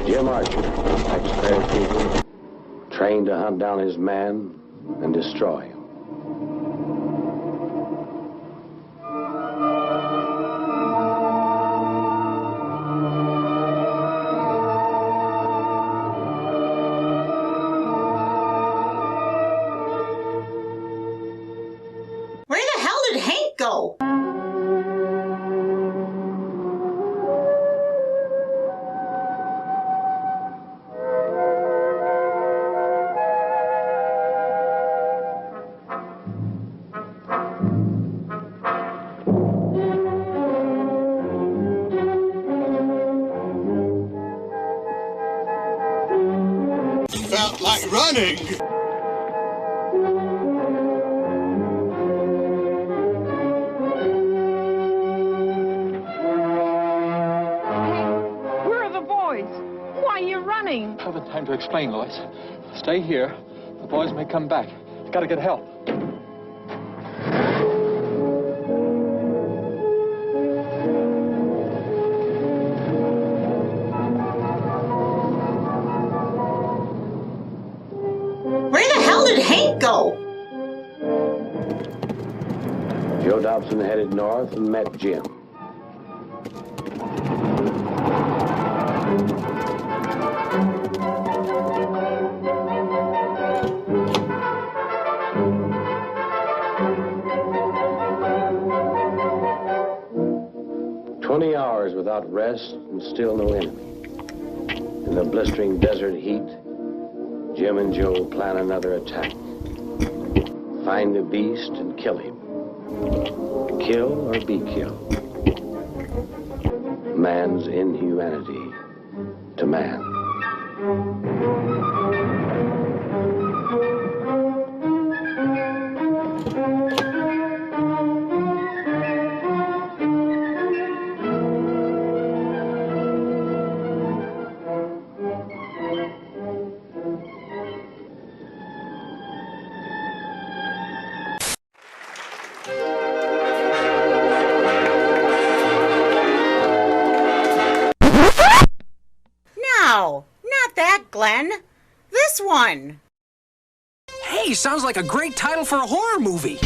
Jim Archer, taxpayer people, trained to hunt down his man and destroy him. Where the hell did Hank go? Felt like running. Where are the boys? Why are you running? I haven't time to explain, Lois. Stay here. The boys may come back. I've got to get help. Go. Joe Dobson headed north and met Jim. "20 hours without rest and still no enemy. In the blistering desert heat, Jim and Joe plan another attack. Find the beast and kill him. Kill or be killed. Man's inhumanity to man." No, not that, Glenn. This one. Hey, sounds like a great title for a horror movie. Each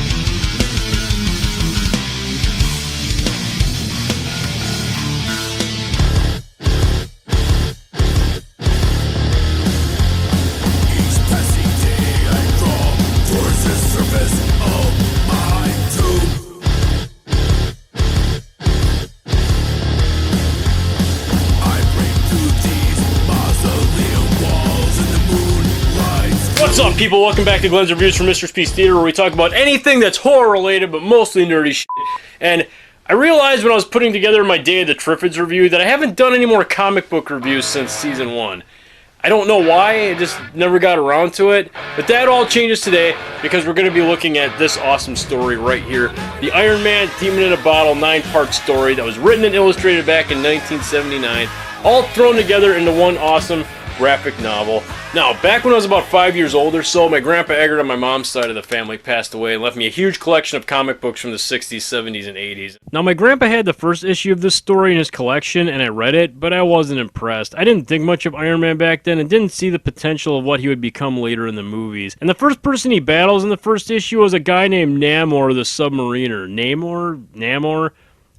passing day I draw towards the surface of my tomb. I break through these mausoleum walls in the moonlight. What's up, people? Welcome back to Glenn's Reviews from Mr. Peace Theater, where we talk about anything that's horror-related, but mostly nerdy shit. And I realized when I was putting together my Day of the Triffids review that I haven't done any more comic book reviews since Season 1. I don't know why, I just never got around to it, but that all changes today because we're going to be looking at this awesome story right here. The Iron Man Demon in a Bottle 9-part story that was written and illustrated back in 1979, all thrown together into one awesome graphic novel. Now, back when I was about 5 years old or so, my Grandpa Eggert on my mom's side of the family passed away and left me a huge collection of comic books from the 60s, 70s, and 80s. Now, my grandpa had the first issue of this story in his collection, and I read it, but I wasn't impressed. I didn't think much of Iron Man back then and didn't see the potential of what he would become later in the movies. And the first person he battles in the first issue was a guy named Namor the Submariner. Namor?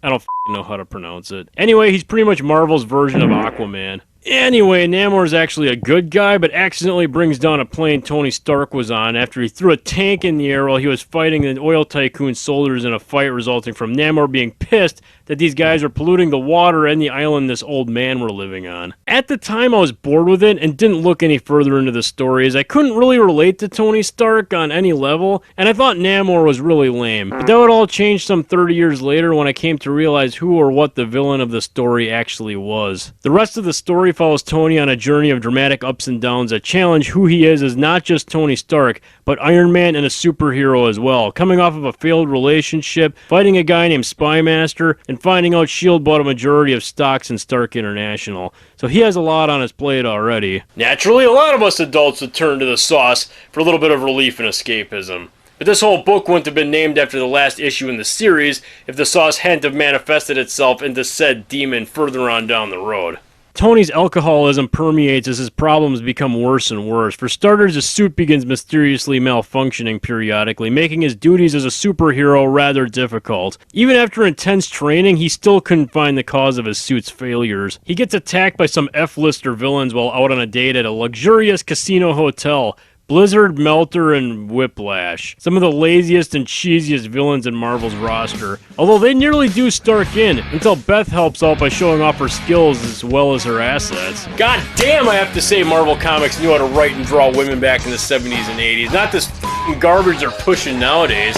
I don't know how to pronounce it. Anyway, he's pretty much Marvel's version of Aquaman. Anyway, Namor's actually a good guy, but accidentally brings down a plane Tony Stark was on after he threw a tank in the air while he was fighting an oil tycoon's soldiers in a fight resulting from Namor being pissed that these guys are polluting the water and the island this old man were living on. At the time, I was bored with it and didn't look any further into the story as I couldn't really relate to Tony Stark on any level, and I thought Namor was really lame. But that would all change some 30 years later when I came to realize who or what the villain of the story actually was. The rest of the story follows Tony on a journey of dramatic ups and downs that challenge who he is as not just Tony Stark, but Iron Man and a superhero as well, coming off of a failed relationship, fighting a guy named Spymaster, and finding out S.H.I.E.L.D. bought a majority of stocks in Stark International. So he has a lot on his plate already. Naturally, a lot of us adults would turn to the sauce for a little bit of relief and escapism. But this whole book wouldn't have been named after the last issue in the series if the sauce hadn't have manifested itself into said demon further on down the road. Tony's alcoholism permeates as his problems become worse and worse. For starters, his suit begins mysteriously malfunctioning periodically, making his duties as a superhero rather difficult. Even after intense training, he still couldn't find the cause of his suit's failures. He gets attacked by some F-lister villains while out on a date at a luxurious casino hotel. Blizzard, Melter, and Whiplash. Some of the laziest and cheesiest villains in Marvel's roster. Although they nearly do Stark in, until Beth helps out by showing off her skills as well as her assets. God damn, I have to say Marvel Comics knew how to write and draw women back in the 70s and 80s. Not this f***ing garbage they're pushing nowadays.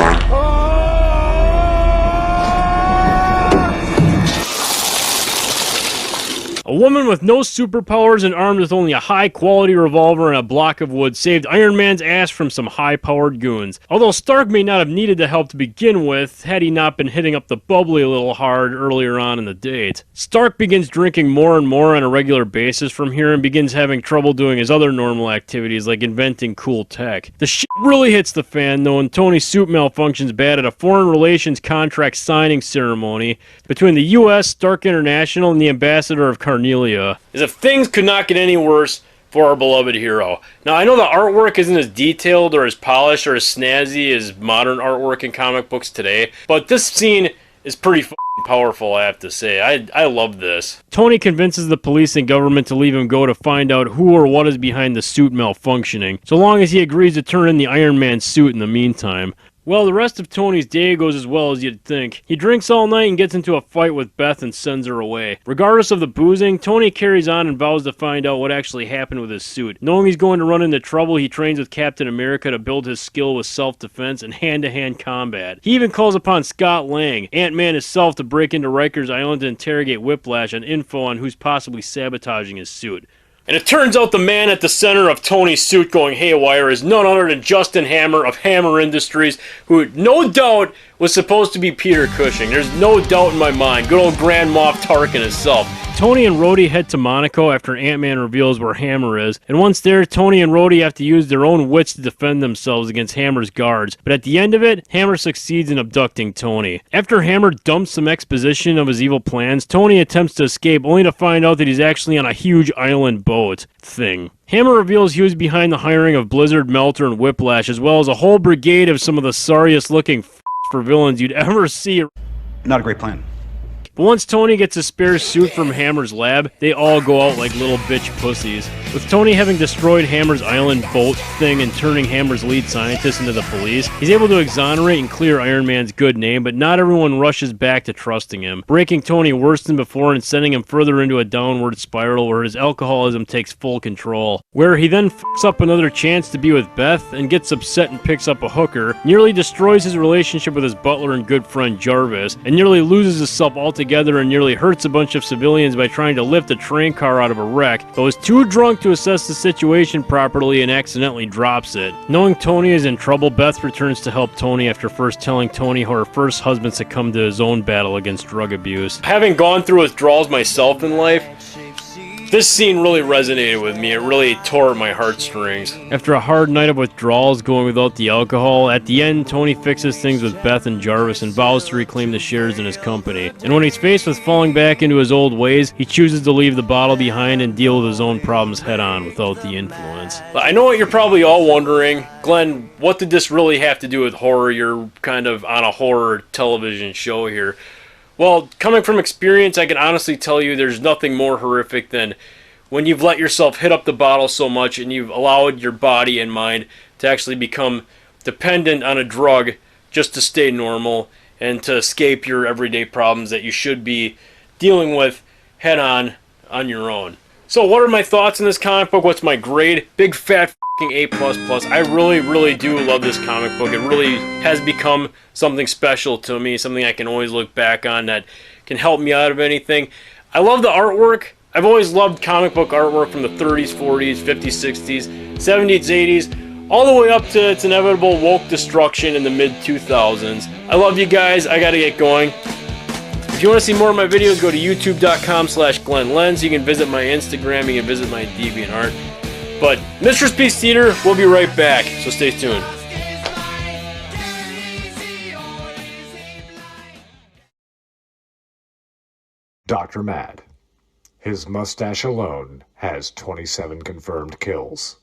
A woman with no superpowers and armed with only a high-quality revolver and a block of wood saved Iron Man's ass from some high-powered goons. Although Stark may not have needed the help to begin with, had he not been hitting up the bubbly a little hard earlier on in the date. Stark begins drinking more and more on a regular basis from here and begins having trouble doing his other normal activities like inventing cool tech. The shit really hits the fan though when Tony's suit malfunctions bad at a foreign relations contract signing ceremony between the US, Stark International, and the ambassador of Carnelia. As if things could not get any worse, for our beloved hero. Now, I know the artwork isn't as detailed or as polished or as snazzy as modern artwork in comic books today, but this scene is pretty powerful, I have to say. I love this. Tony convinces the police and government to leave him go to find out who or what is behind the suit malfunctioning, so long as he agrees to turn in the Iron Man suit in the meantime. Well, the rest of Tony's day goes as well as you'd think. He drinks all night and gets into a fight with Beth and sends her away. Regardless of the boozing, Tony carries on and vows to find out what actually happened with his suit. Knowing he's going to run into trouble, he trains with Captain America to build his skill with self-defense and hand-to-hand combat. He even calls upon Scott Lang, Ant-Man himself, to break into Rikers Island to interrogate Whiplash on info on who's possibly sabotaging his suit. And it turns out the man at the center of Tony's suit going haywire is none other than Justin Hammer of Hammer Industries, who no doubt was supposed to be Peter Cushing. There's no doubt in my mind. Good old Grand Moff Tarkin himself. Tony and Rhodey head to Monaco after Ant-Man reveals where Hammer is, and once there, Tony and Rhodey have to use their own wits to defend themselves against Hammer's guards, but at the end of it, Hammer succeeds in abducting Tony. After Hammer dumps some exposition of his evil plans, Tony attempts to escape, only to find out that he's actually on a huge island boat thing. Hammer reveals he was behind the hiring of Blizzard, Melter, and Whiplash, as well as a whole brigade of some of the sorriest looking for villains you'd ever see. Not a great plan. But once Tony gets a spare suit from Hammer's lab, they all go out like little bitch pussies. With Tony having destroyed Hammer's island boat thing and turning Hammer's lead scientist into the police, he's able to exonerate and clear Iron Man's good name, but not everyone rushes back to trusting him, breaking Tony worse than before and sending him further into a downward spiral where his alcoholism takes full control. Where he then fucks up another chance to be with Beth and gets upset and picks up a hooker, nearly destroys his relationship with his butler and good friend Jarvis, and nearly loses himself altogether and nearly hurts a bunch of civilians by trying to lift a train car out of a wreck, but was too drunk to assess the situation properly and accidentally drops it. Knowing Tony is in trouble, Beth returns to help Tony after first telling Tony how her first husband succumbed to his own battle against drug abuse. Having gone through withdrawals myself in life, this scene really resonated with me. It really tore at my heartstrings. After a hard night of withdrawals going without the alcohol, at the end, Tony fixes things with Beth and Jarvis and vows to reclaim the shares in his company. And when he's faced with falling back into his old ways, he chooses to leave the bottle behind and deal with his own problems head on without the influence. I know what you're probably all wondering. Glenn, what did this really have to do with horror? You're kind of on a horror television show here. Well, coming from experience, I can honestly tell you there's nothing more horrific than when you've let yourself hit up the bottle so much and you've allowed your body and mind to actually become dependent on a drug just to stay normal and to escape your everyday problems that you should be dealing with head on your own. So what are my thoughts on this comic book? What's my grade? Big fat fucking A++. I really do love this comic book. It really has become something special to me, something I can always look back on that can help me out of anything. I love the artwork. I've always loved comic book artwork from the 30s, 40s, 50s, 60s, 70s, 80s, all the way up to its inevitable woke destruction in the mid-2000s. I love you guys. I gotta get going. If you want to see more of my videos, go to youtube.com/GlennLenz. You can visit my Instagram. You can visit my DeviantArt. But Mistress Peace Theater, we'll be right back, so stay tuned. Dr. Mad. His mustache alone has 27 confirmed kills.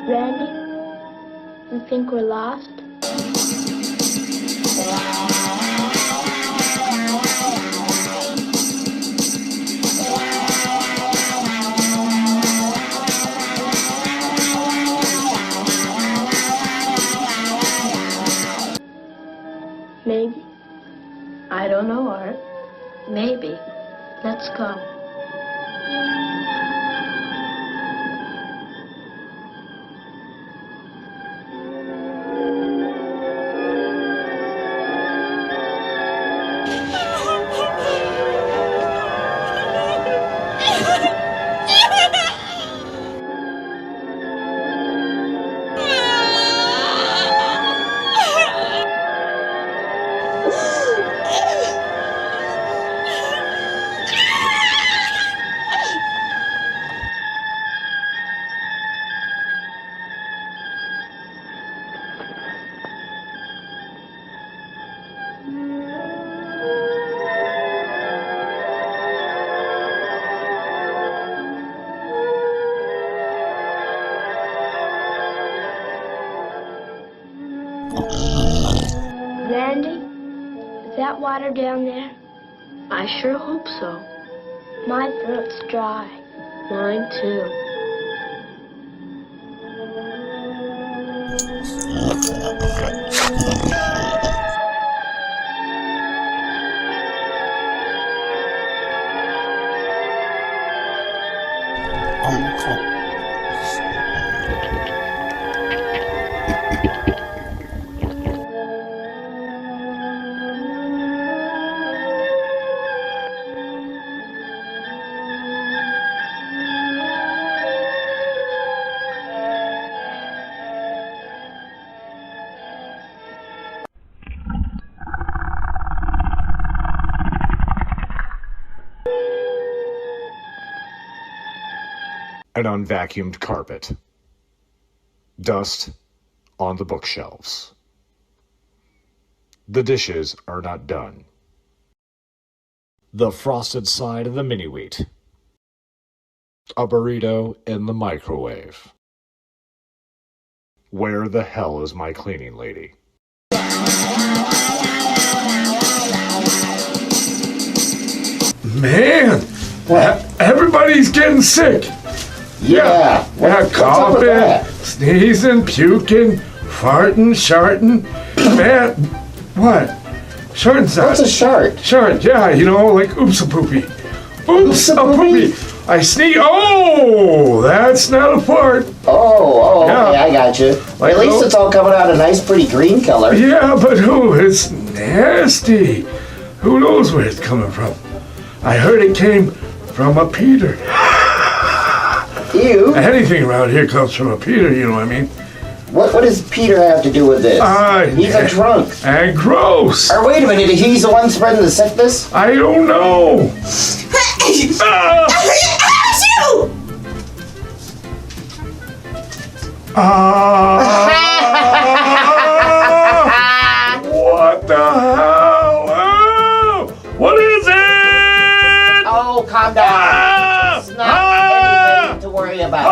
Randy, you think we're lost? Maybe. I don't know, Art. Maybe. Let's go. Randy, is that water down there? I sure hope so. My throat's dry. Mine too. An unvacuumed carpet. Dust on the bookshelves. The dishes are not done. The frosted side of the mini-wheat. A burrito in the microwave. Where the hell is my cleaning lady? Man, everybody's getting sick. Yeah. What's up with coughing, that? sneezing, puking, farting, sharting. Man, what? Sharting's not. What's a shart? Shart, yeah, you know, like oops-a-poopy. Oops-a-poopy. I sneeze. Oh, that's not a fart. Oh, Yeah. okay, I got you. Like At least those- it's all coming out a nice, pretty green color. Yeah, but it's nasty. Who knows where it's coming from? I heard it came from a Peter. Ew. Anything around here comes from a Peter, you know what I mean? What does Peter have to do with this? He's a drunk. And gross. Or wait a minute, he's the one spreading the sickness? I don't know. What the hell? Oh, what is it? Oh, calm down. It's not anything to worry about.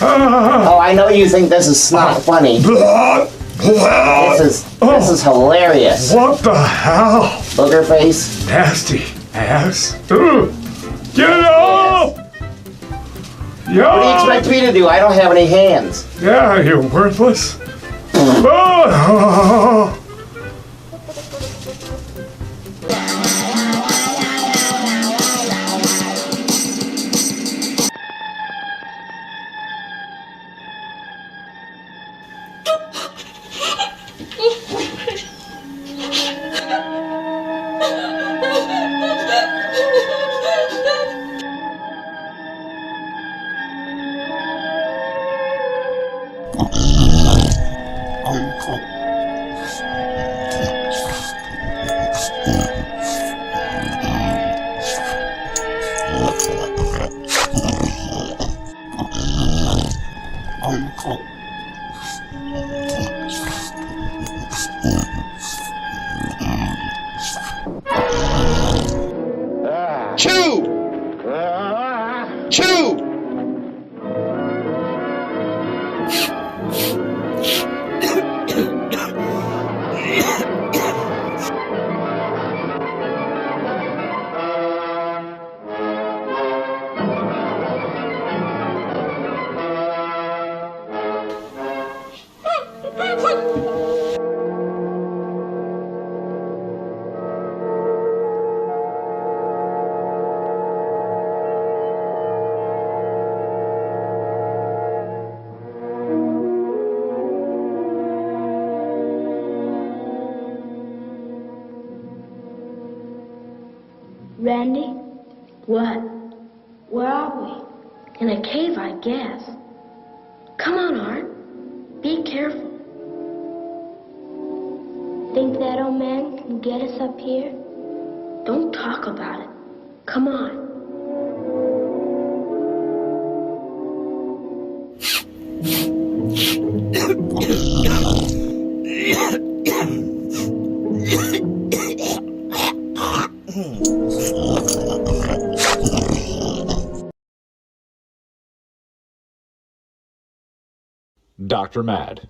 Oh, I know you think this is not funny. This is hilarious. What the hell? Booger face. Nasty ass. Ugh. Get it off! Yeah. What do you expect me to do? I don't have any hands. Yeah, you're worthless. Oh. Chew! Chew! Randy? What? Where are we? In a cave, I guess. Come on, Art. Be careful. Think that old man can get us up here? Don't talk about it. Come on. Dr. Mad.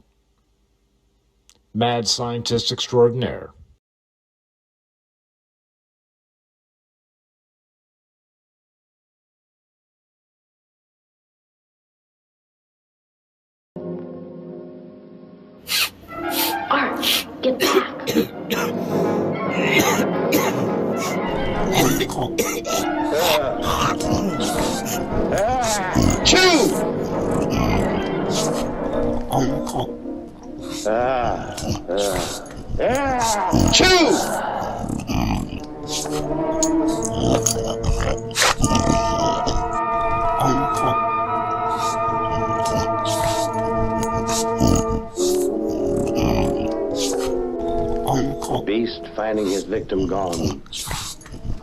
Mad Scientist Extraordinaire. Art, get back. Beast, finding his victim gone,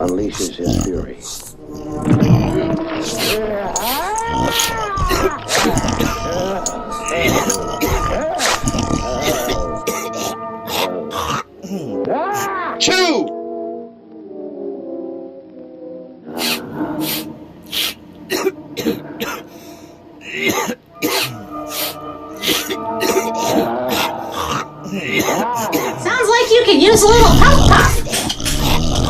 unleashes his fury. Chew! Sounds like you could use a little puff puff.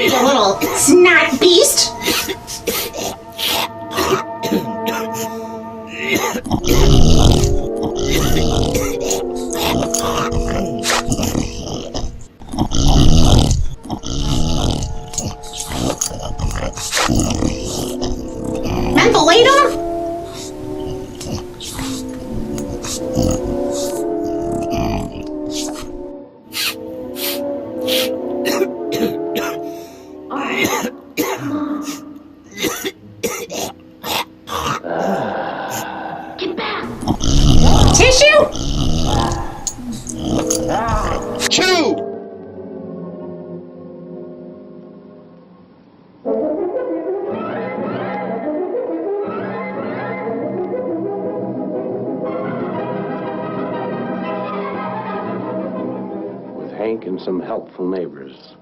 You little snot beast. Mentholatum? Get back. Tissue? Chew! With Hank and some helpful neighbors,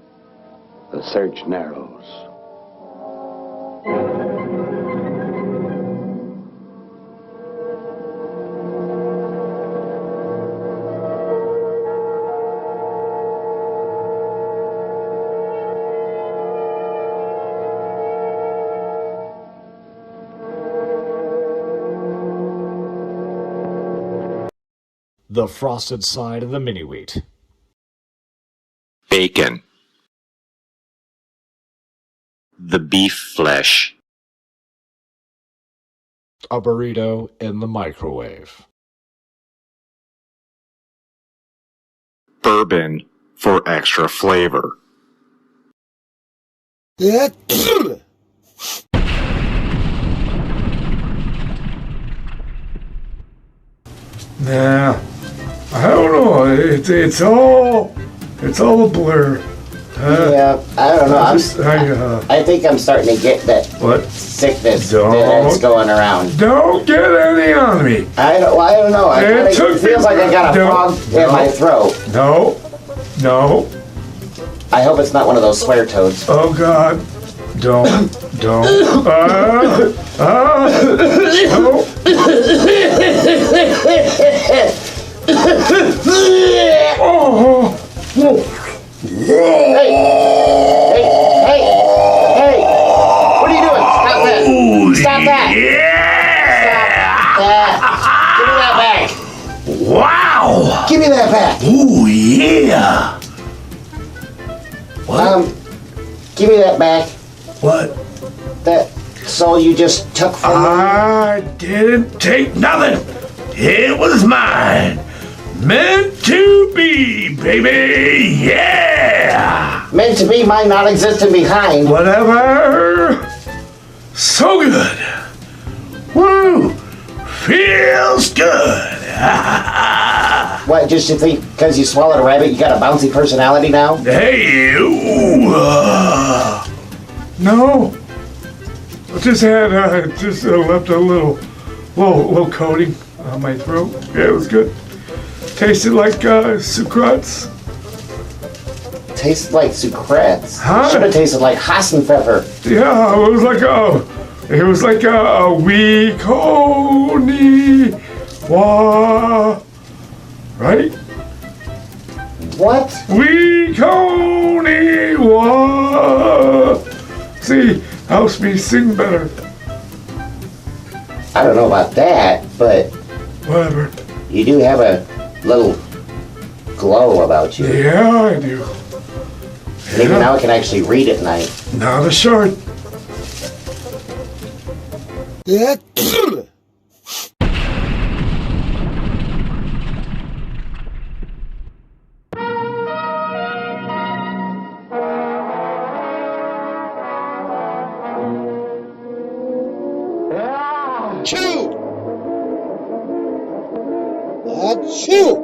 the search narrows. The Frosted Side of the Mini-Wheat. Bacon. The beef flesh. A burrito in the microwave. Bourbon for extra flavor. Nah, I don't know. It's all a blur. Yeah, I don't know. I think I'm starting to get that What? sickness Don't- that's going around. Don't get any on me. I don't know. It took It feels me- like I got a Don't- frog in my throat. No. I hope it's not one of those swear toads. Oh God. Don't. No. Oh. Hey! What are you doing? Stop that! Stop that! Stop that! Give me that back! Wow! Give me that back! Ooh, yeah! Give me that back. What? That soul you just took from me. I didn't take nothing. It was mine. Meant to be, baby. Yeah! Meant to be, mine non-existent behind. Whatever. So good. Woo! Feels good. What, just you think because you swallowed a rabbit, you got a bouncy personality now? Hey, ooh, no. I just had left a little coating on my throat. Yeah, it was good. Tasted like sucrats. Tasted like sucrets. Huh? Should have tasted like Hassenpfeffer. Yeah, it was like a wee coney wa, right? What? Wee coney wa. See, helps me sing better. I don't know about that, but whatever. You do have a little glow about you. Yeah, I do. Maybe now I can actually read at night. Not a short. Achoo! Achoo!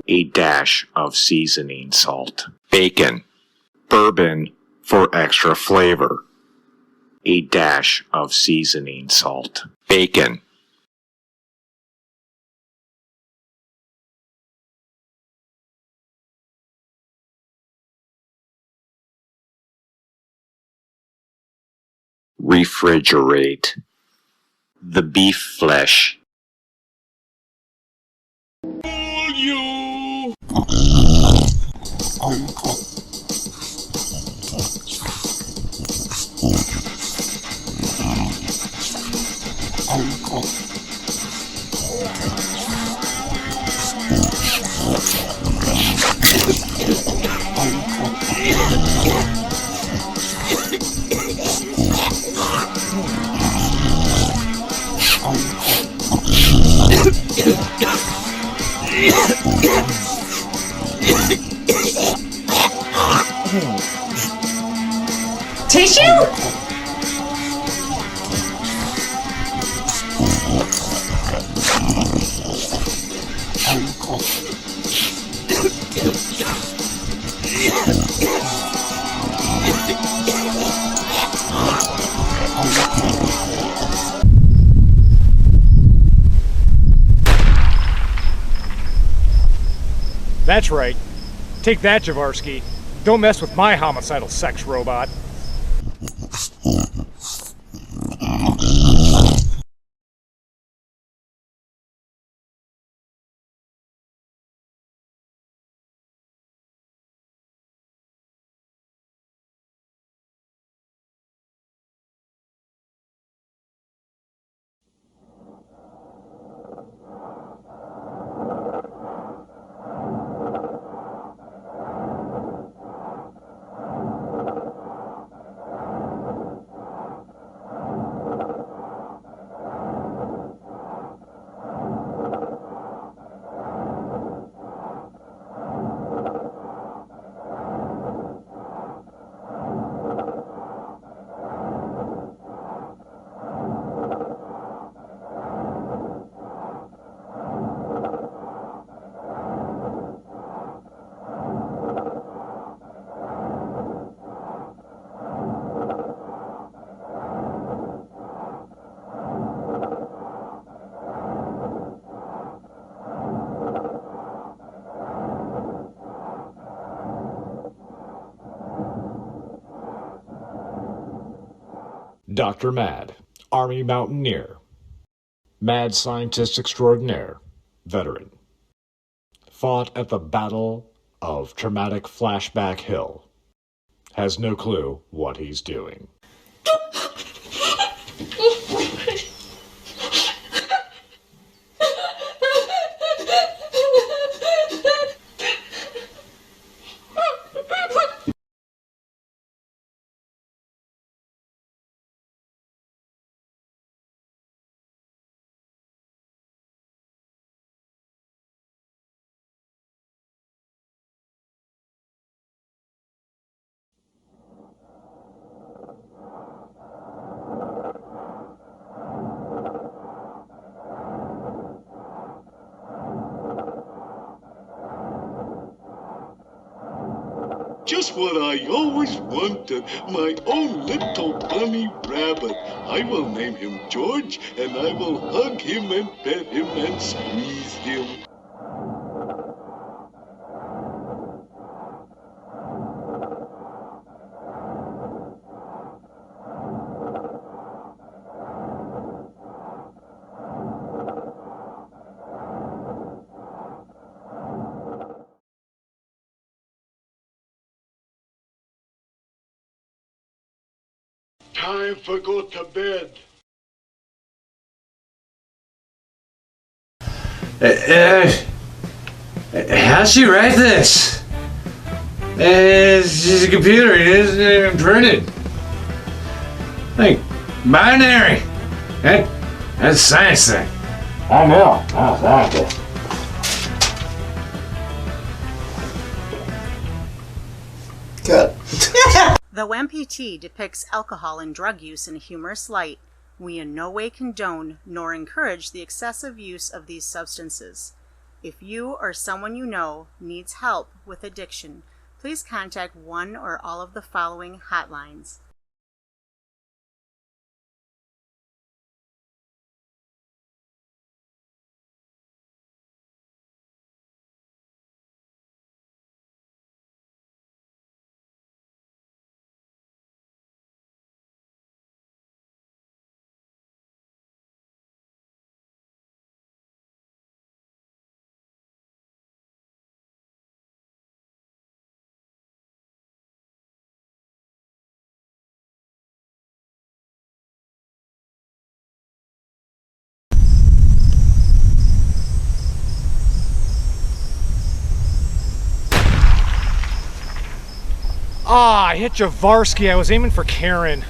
A dash of seasoning salt. Bacon. Bourbon for extra flavor. A dash of seasoning salt. Bacon. Refrigerate. The beef flesh. Tissue? That's right. Take that, Javarsky. Don't mess with my homicidal sex robot. Dr. Mad, Army Mountaineer. Mad Scientist Extraordinaire, Veteran. Fought at the Battle of Traumatic Flashback Hill. Has no clue what he's doing. Just what I always wanted, my own little bunny rabbit. I will name him George, and I will hug him and pet him and squeeze him. Time for go to bed. How'd she write this? It's just a computer, it isn't even printed. Like, binary. That's a science thing. I know. Oh, thank you. Good. Though MPT depicts alcohol and drug use in a humorous light, we in no way condone nor encourage the excessive use of these substances. If you or someone you know needs help with addiction, please contact one or all of the following hotlines. Ah, I hit Javarsky. I was aiming for Karen.